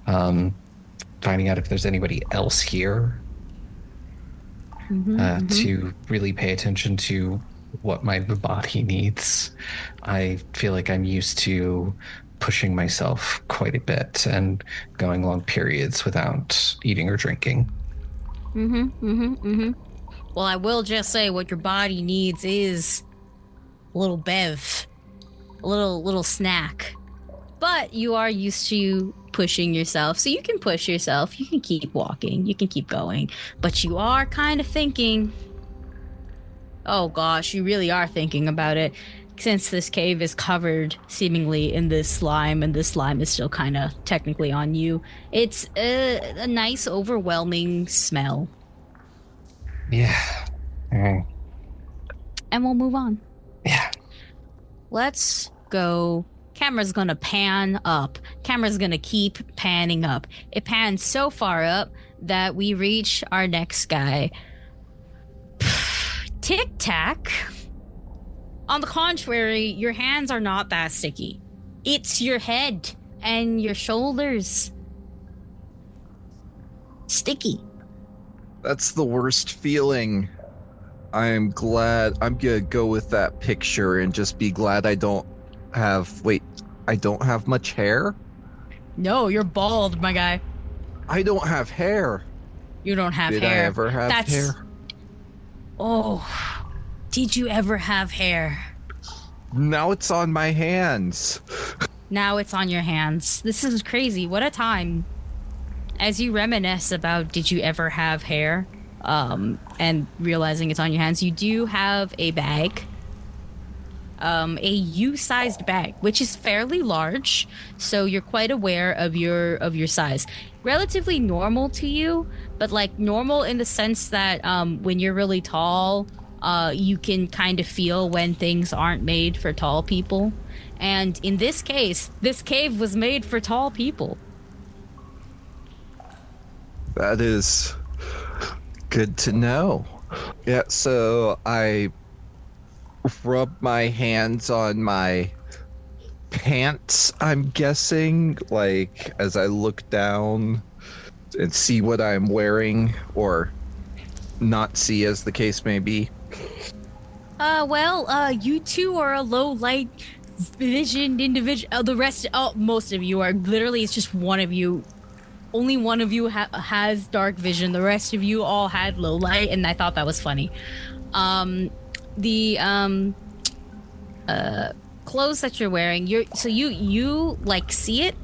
Finding out if there's anybody else here. To really pay attention to what my body needs. I feel like I'm used to pushing myself quite a bit and going long periods without eating or drinking. Well, I will just say what your body needs is a little bev, a little snack. But you are used to pushing yourself, so you can push yourself. You can keep walking. You can keep going. But you are kind of thinking, oh gosh, you really are thinking about it. Since this cave is covered seemingly in this slime, and this slime is still kind of technically on you, it's a nice, overwhelming smell. Yeah. And we'll move on. Yeah. Let's go. Camera's gonna pan up. Camera's gonna keep panning up. It pans so far up that we reach our next guy. TicTac. On the contrary, your hands are not that sticky. It's your head and your shoulders. Sticky. That's the worst feeling. I'm glad. I'm gonna go with that picture and just be glad I don't have much hair? No, you're bald, my guy. I don't have hair. You don't have hair. Did I ever have hair? Oh, did you ever have hair? Now it's on my hands. Now it's on your hands. This is crazy. What a time. As you reminisce about did you ever have hair, and realizing it's on your hands, you do have a bag. A U-sized bag, which is fairly large, so you're quite aware of your size. Relatively normal to you, but like normal in the sense that when you're really tall, you can kind of feel when things aren't made for tall people. And in this case, this cave was made for tall people. That is good to know. Yeah, so I rub my hands on my pants, I'm guessing, like as I look down and see what I'm wearing, or not see, as the case may be. You two are a low light visioned individual. The rest, most of you are literally, it's just one of you. Only one of you has dark vision. The rest of you all had low light, and I thought that was funny. The clothes that you're wearing, you like see it,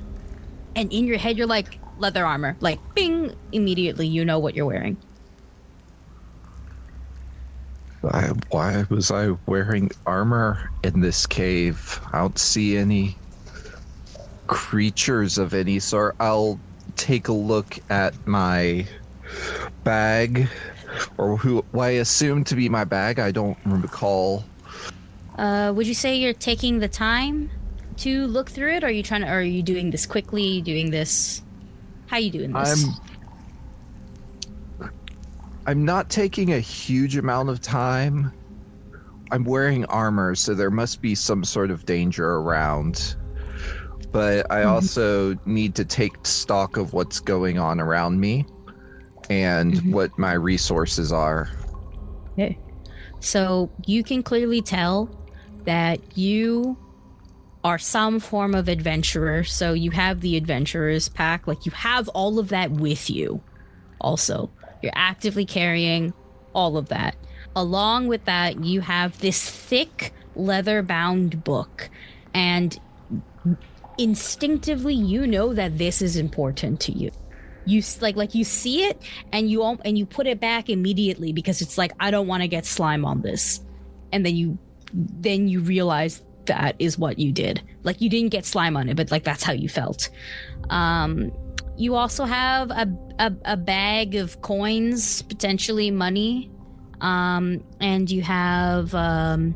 and in your head you're like, leather armor, like bing, immediately you know what you're wearing. Why was I wearing armor in this cave? I don't see any creatures of any sort. I'll take a look at my bag, or what I assume to be my bag. I don't recall. Would you say you're taking the time to look through it? Or are you doing this quickly? Doing this? How are you doing this? I'm not taking a huge amount of time. I'm wearing armor, so there must be some sort of danger around. But I also need to take stock of what's going on around me and what my resources are. Okay. So you can clearly tell that you are some form of adventurer. So you have the adventurer's pack. Like, you have all of that with you also. You're actively carrying all of that. Along with that, you have this thick leather-bound book. And instinctively, you know that this is important to you. You like you see it and you put it back immediately because it's like, I don't want to get slime on this. And then you realize that is what you did. Like, you didn't get slime on it, but like, that's how you felt. You also have a bag of coins, potentially money, and you have a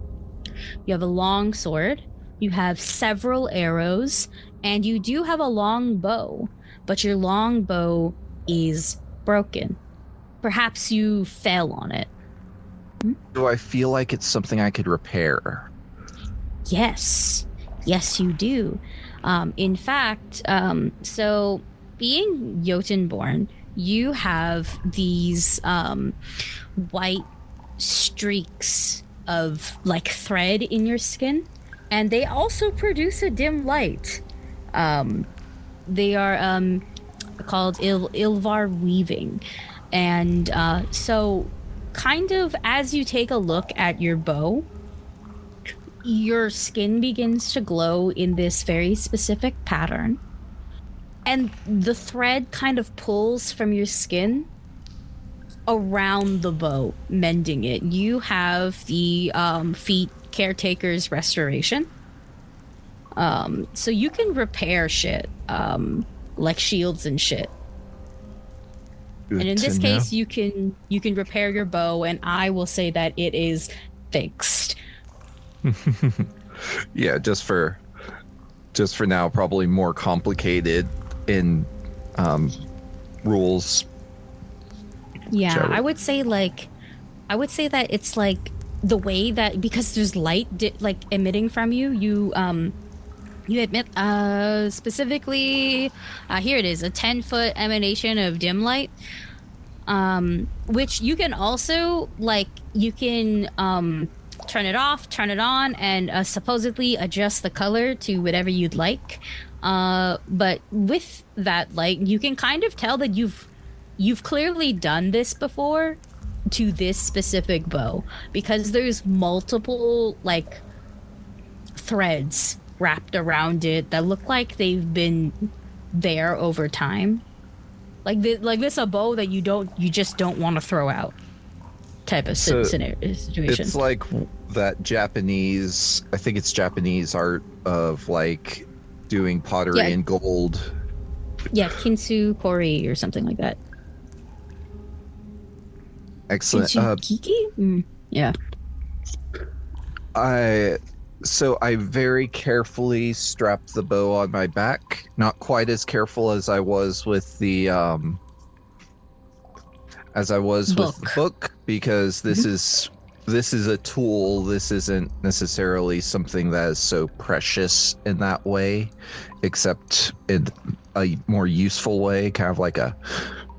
long sword. You have several arrows, and you do have a long bow, but your long bow is broken. Perhaps you fell on it. Do I feel like it's something I could repair? Yes, you do. In fact, so being Jotunborn, you have these white streaks of like thread in your skin, and they also produce a dim light. They are called Ilvar weaving, and so kind of as you take a look at your bow, your skin begins to glow in this very specific pattern, and the thread kind of pulls from your skin around the bow, mending it. You have the feat Caretaker's Restoration. So you can repair shit, like shields and shit. Good and in this to case, know. you can repair your bow, and I will say that it is fixed. Yeah, just for now, probably more complicated in rules. Yeah, I would say that it's like the way that, because there's light like emitting from you, you emit specifically here it is, a 10-foot emanation of dim light, which you can also you can turn it off, turn it on, and supposedly adjust the color to whatever you'd like. But with that light, you can kind of tell that you've clearly done this before to this specific bow, because there's multiple threads wrapped around it that look like they've been there over time. Like this a bow that you just don't want to throw out type of situation. It's like that Japanese, I think it's Japanese art of doing pottery in gold. Yeah, kintsu-kori or something like that. Excellent. Kintsu-kiki? Yeah. So I very carefully strapped the bow on my back. Not quite as careful as I was with the book, because this is a tool. This isn't necessarily something that is so precious in that way, except in a more useful way, kind of like a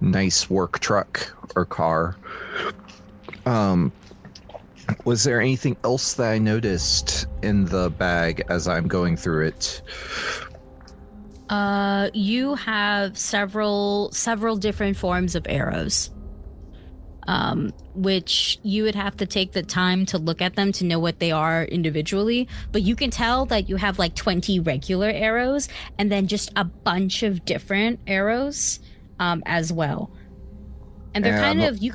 nice work truck or car. Was there anything else that I noticed in the bag as I'm going through it? You have several different forms of arrows, which you would have to take the time to look at them to know what they are individually. But you can tell that you have 20 regular arrows and then just a bunch of different arrows as well. And they're you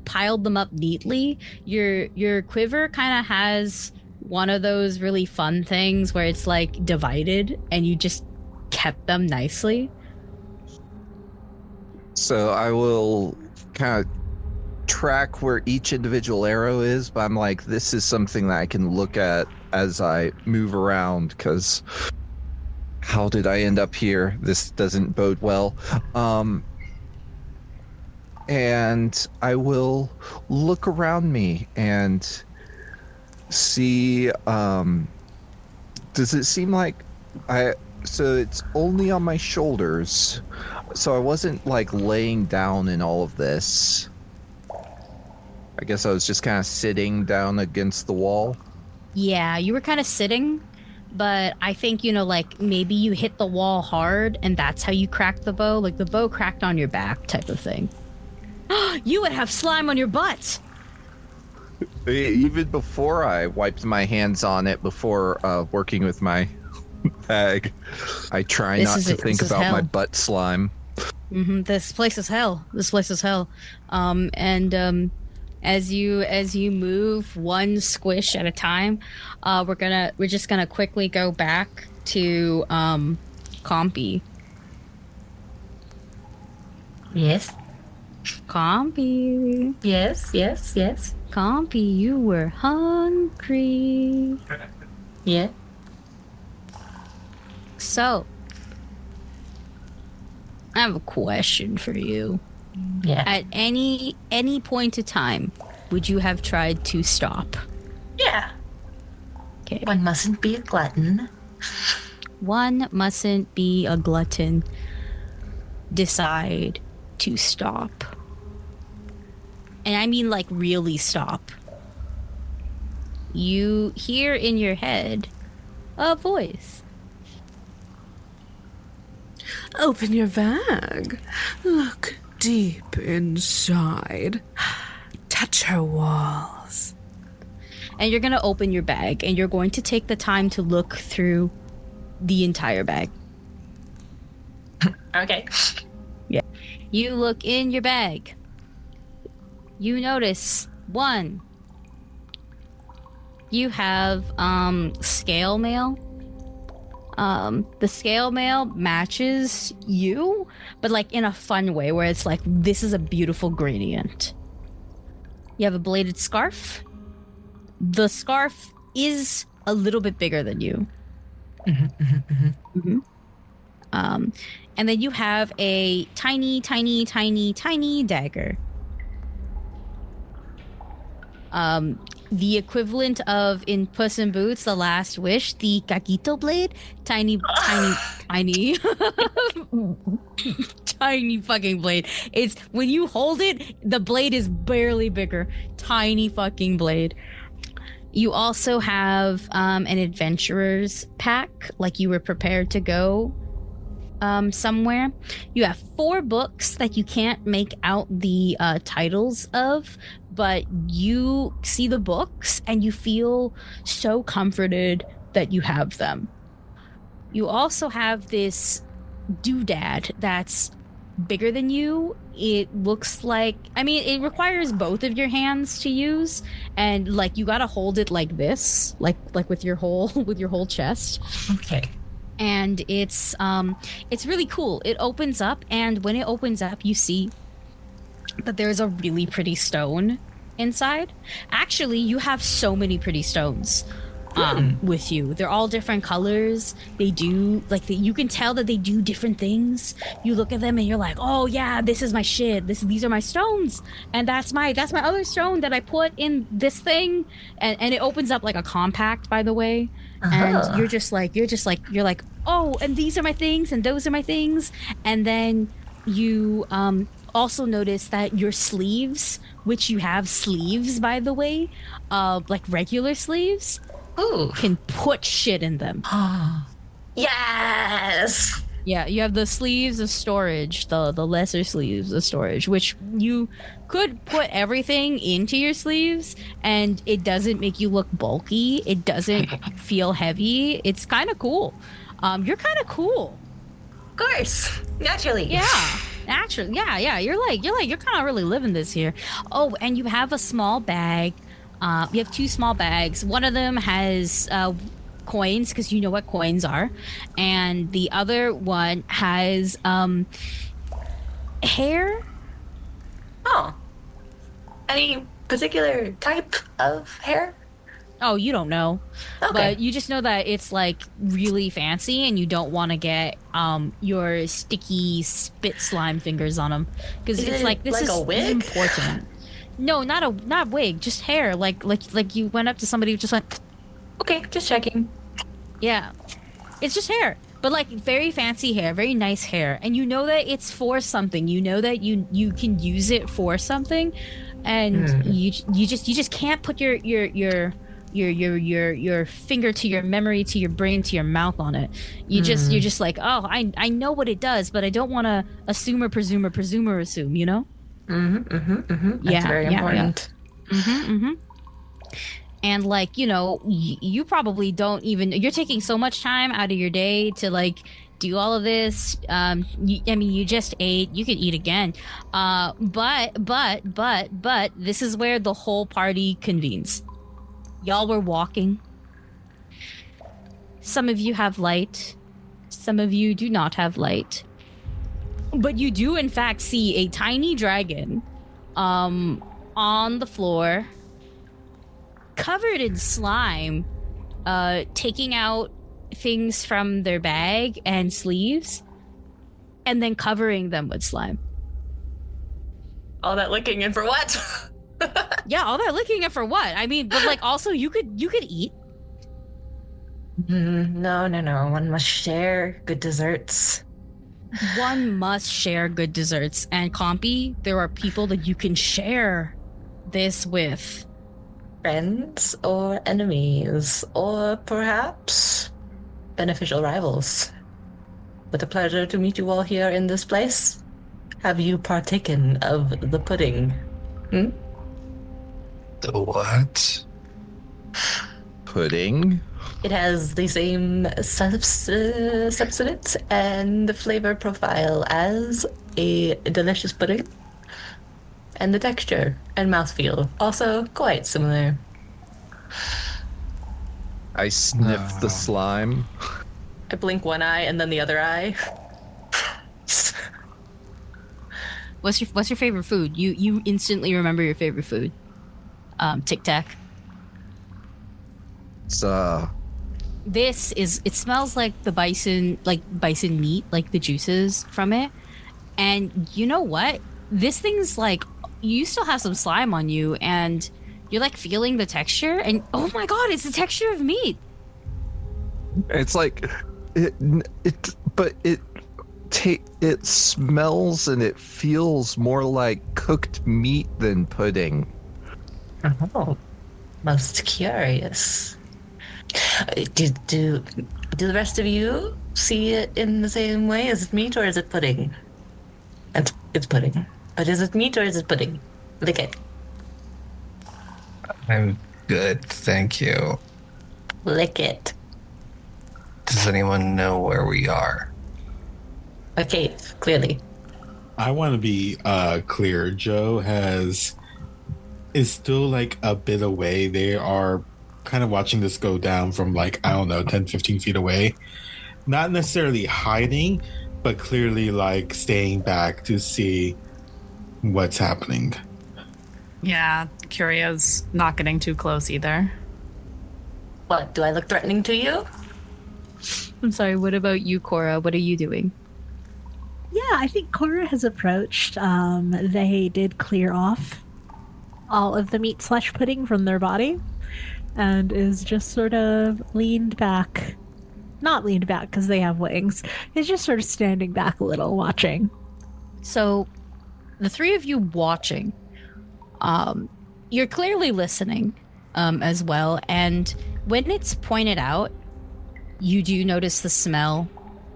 piled them up neatly. Your quiver kind of has one of those really fun things where it's divided, and you just kept them nicely. So I will kind of track where each individual arrow is, but I'm like, this is something that I can look at as I move around, because how did I end up here? This doesn't bode well. And I will look around me and see, does it seem like so it's only on my shoulders, so I wasn't like laying down in all of this. I guess I was just kind of sitting down against the wall. Yeah, you were kind of sitting, but I think, like maybe you hit the wall hard and that's how you cracked the bow. Like the bow cracked on your back type of thing. You would have slime on your butt. Even before I wiped my hands on it before working with my bag, I try not to think about my butt slime. This place is hell. As you move one squish at a time, we're just gonna quickly go back to Compy. Yes. Compy. Yes. Compy, you were hungry. Yeah. So, I have a question for you. Yeah. At any point of time, would you have tried to stop? Yeah. Okay. One mustn't be a glutton. One mustn't be a glutton. Decide to stop. And I mean like really stop. You hear in your head a voice. Open your bag. Look deep inside. Touch her walls. And you're going to open your bag and you're going to take the time to look through the entire bag. Okay. Yeah. You look in your bag. You notice, one, you have scale mail. The scale mail matches you, but like in a fun way where it's like, this is a beautiful gradient. You have a bladed scarf. The scarf is a little bit bigger than you. And then you have a tiny dagger. The equivalent of in Puss in Boots, The Last Wish, the Caquito blade, tiny fucking blade. It's when you hold it, the blade is barely bigger. Tiny fucking blade. You also have an adventurer's pack, like you were prepared to go somewhere. You have 4 books that you can't make out the titles of, but you see the books and you feel so comforted that you have them. You also have this doodad that's bigger than you. It looks like, I mean, it requires both of your hands to use, and like you gotta hold it like this, like with your whole chest. Okay. And it's really cool. It opens up, and when it opens up, you see that there's a really pretty stone inside. Actually, you have so many pretty stones with you. They're all different colors. They do you can tell that they do different things. You look at them and you're like, oh yeah, this is my shit. These are my stones, and that's my other stone that I put in this thing. And it opens up like a compact, by the way. And you're like, oh, and these are my things, and those are my things. And then you also notice that your sleeves, which you have sleeves, by the way, like regular sleeves, can put shit in them. Yes. Yeah, you have the sleeves of storage, the lesser sleeves of storage, which you could put everything into your sleeves, and it doesn't make you look bulky. It doesn't feel heavy. It's kind of cool. You're kind of cool. Of course. Naturally. Yeah. Naturally. Yeah. You're kind of really living this here. Oh, and you have a small bag. You have 2 small bags. One of them has coins, because you know what coins are, and the other one has hair. Oh. Any particular type of hair? Oh, you don't know. Okay. But you just know that it's like really fancy and you don't want to get your sticky spit slime fingers on them because Is it's it like this like is a wig? important. No, not wig, just hair. Like you went up to somebody who just went. Okay, just checking. Yeah, it's just hair, but like very fancy hair, very nice hair, and you know that it's for something. You know that you can use it for something, and you just can't put your finger to your memory, to your brain, to your mouth on it. You're just like, oh, I know what it does, but I don't want to assume or presume, you know? That's very important. And like, you know, you probably don't even, you're taking so much time out of your day to like do all of this. You just ate, you could eat again. But this is where the whole party convenes. Y'all were walking. Some of you have light. Some of you do not have light. But you do, in fact, see a tiny dragon on the floor, covered in slime, taking out things from their bag and sleeves, and then covering them with slime. All that licking and for what? Yeah, all that licking and for what? I mean, but like also you could eat. No. One must share good desserts. One must share good desserts. And Compy, there are people that you can share this with. Friends or enemies, or perhaps beneficial rivals. With a pleasure to meet you all here in this place. Have you partaken of the pudding? The what? Pudding? It has the same substance and flavor profile as a delicious pudding. And the texture and mouthfeel also quite similar. I sniff the slime. I blink one eye and then the other eye. What's your favorite food? You instantly remember your favorite food. TicTac. It's it smells like the bison meat, like the juices from it. And you know what? This thing's like, you still have some slime on you and you're like feeling the texture and oh my god, it's the texture of meat. It's like it smells and it feels more like cooked meat than pudding. Oh, most curious. Do the rest of you see it in the same way? Is it meat or is it pudding? It's pudding. But is it meat or is it pudding? Lick it. I'm good, thank you. Lick it. Does anyone know where we are? A cave, clearly. I want to be clear. Joe is still like a bit away. They are kind of watching this go down from like, I don't know, 10, 15 feet away. Not necessarily hiding, but clearly like staying back to see what's happening. Yeah, Curio's not getting too close either. What, do I look threatening to you? I'm sorry, what about you, Cora? What are you doing? Yeah, I think Cora has approached. They did clear off all of the meat/pudding from their body and is just sort of leaned back. Not leaned back because they have wings. Is just sort of standing back a little, watching. So, the three of you watching, you're clearly listening as well. And when it's pointed out, you do notice the smell.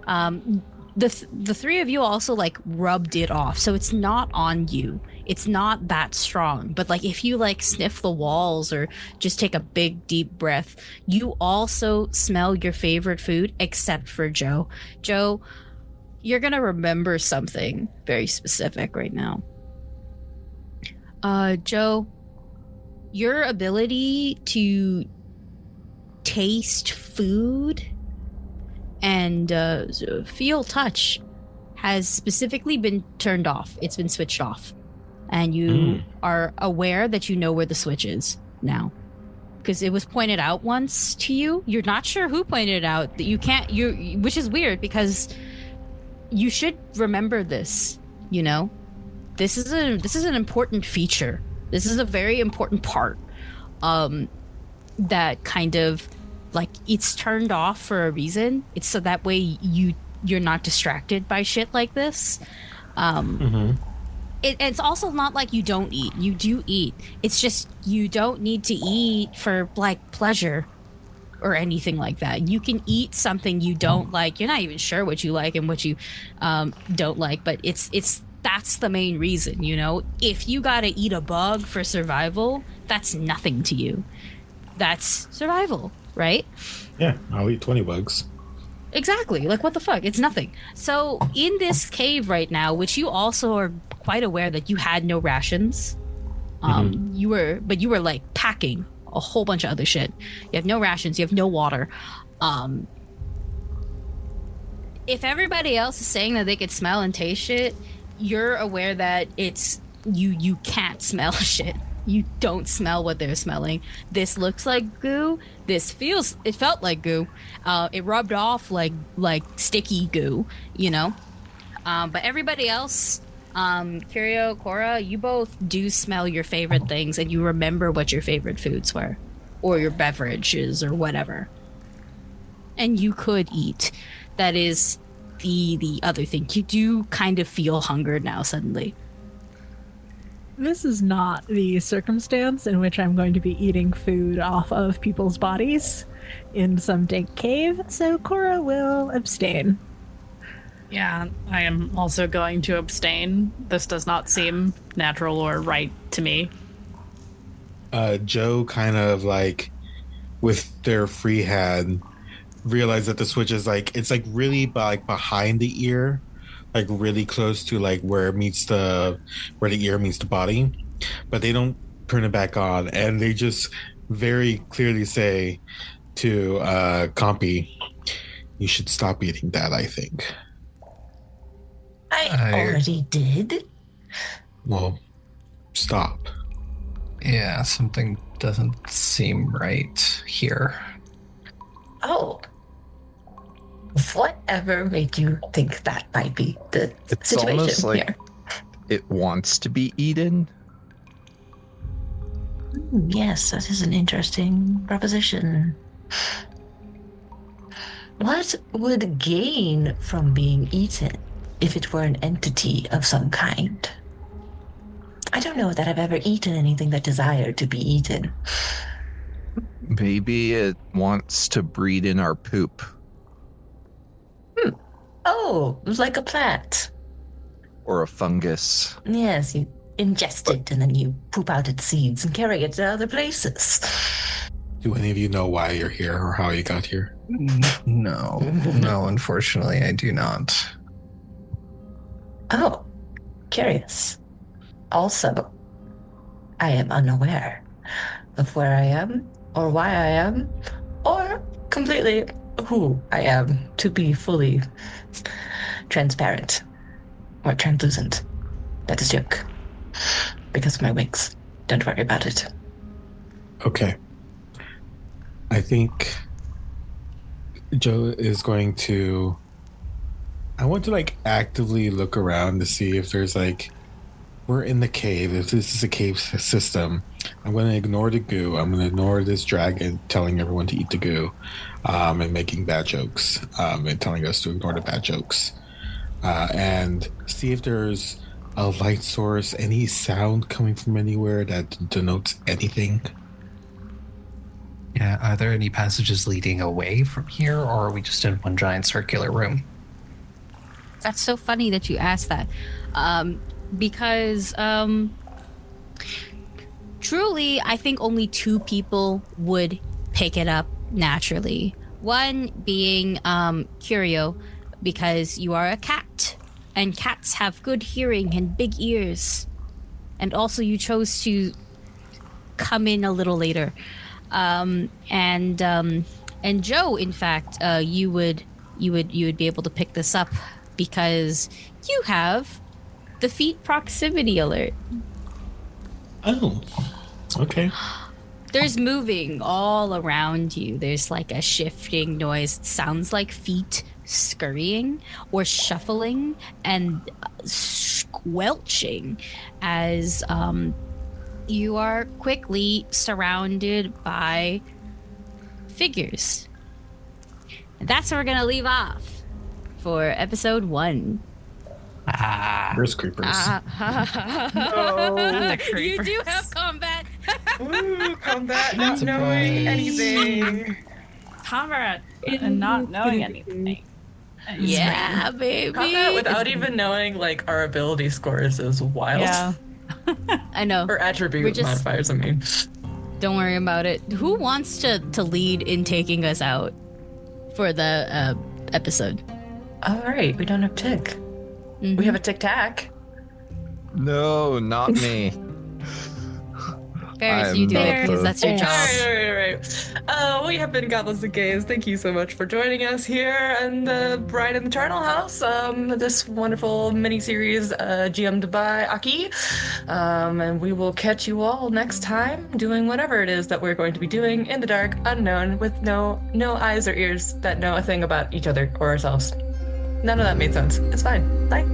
The three of you also like rubbed it off, so it's not on you. It's not that strong. But like if you like sniff the walls or just take a big deep breath, you also smell your favorite food except for Joe. Joe, you're gonna remember something very specific right now. Joe, your ability to taste food and feel touch has specifically been turned off. It's been switched off. And you are aware that you know where the switch is now. Because it was pointed out once to you. You're not sure who pointed it out. That you can't, which is weird because you should remember this, you know? This is an important feature. This is a very important part. That kind of, like, it's turned off for a reason. It's so that way you're not distracted by shit like this. It's also not like you don't eat. You do eat. It's just you don't need to eat for, like, pleasure or anything like that. You can eat something you don't like. You're not even sure what you like and what you don't like, but it's that's the main reason, you know? If you gotta eat a bug for survival, that's nothing to you. That's survival, right? Yeah, I'll eat 20 bugs. Exactly. Like, what the fuck? It's nothing. So in this cave right now, which you also are quite aware that you had no rations, you were like packing a whole bunch of other shit. You have no rations. You have no water. If everybody else is saying that they could smell and taste shit, you're aware that it's you can't smell shit. You don't smell what they're smelling. This looks like goo. It felt like goo. It rubbed off like sticky goo, you know? But everybody else, Curio, Cora, you both do smell your favorite things and you remember what your favorite foods were or your beverages or whatever. And you could eat. That is the other thing. You do kind of feel hunger now suddenly. This is not the circumstance in which I'm going to be eating food off of people's bodies in some dank cave, so Cora will abstain. Yeah, I am also going to abstain. This does not seem natural or right to me. Joe kind of, like, with their free hand, realized that the switch is like, it's like really behind the ear, like really close to like where the ear meets the body, but they don't turn it back on, and they just very clearly say to Compy, "You should stop eating that, I think." I already did. Well, stop. Yeah, something doesn't seem right here. Oh. Whatever made you think that might be the It's situation almost like here? it wants to be eaten. Yes, that is an interesting proposition. What would gain from being eaten if it were an entity of some kind? I don't know that I've ever eaten anything that desired to be eaten. Maybe it wants to breed in our poop. Oh, like a plant. Or a fungus. Yes, you ingest it and then you poop out its seeds and carry it to other places. Do any of you know why you're here or how you got here? No, unfortunately, I do not. Oh, curious. Also, I am unaware of where I am or why I am or completely who I am, to be fully transparent or translucent. That is a joke. Because of my wings. Don't worry about it. Okay. I think Joe is going to... I want to, like, actively look around to see if there's, like... We're in the cave. If this is a cave system, I'm going to ignore the goo. I'm going to ignore this dragon telling everyone to eat the goo, and making bad jokes, and telling us to ignore the bad jokes. And see if there's a light source, any sound coming from anywhere that denotes anything. Yeah, are there any passages leading away from here, or are we just in one giant circular room? That's so funny that you asked that. Because truly, I think only two people would pick it up naturally. One being Curio, because you are a cat, and cats have good hearing and big ears. And also you chose to come in a little later. And Joe, in fact, you would be able to pick this up because you have the feet proximity alert. Oh, okay. There's moving all around you. There's like a shifting noise. It sounds like feet scurrying or shuffling and squelching as you are quickly surrounded by figures. And that's where we're going to leave off for episode 1. Where's creepers? The You creepers. do have combat. Ooh, combat, not knowing anything. Combat and not knowing anything. Yeah, baby. Combat without even knowing like our ability scores is wild. Yeah. I know. Or attribute modifiers, I mean. Don't worry about it. Who wants to lead in taking us out for the episode? All right, we don't have Tic. We have a TicTac. No, not me. Farris, you do it because that's your job. All right. We have been Godless and Gaze. Thank you so much for joining us here in the Brine in the Charnel House. This wonderful mini-series GM'd by Aki. And we will catch you all next time doing whatever it is that we're going to be doing in the dark, unknown, with no eyes or ears that know a thing about each other or ourselves. None of that made sense. It's fine. Bye.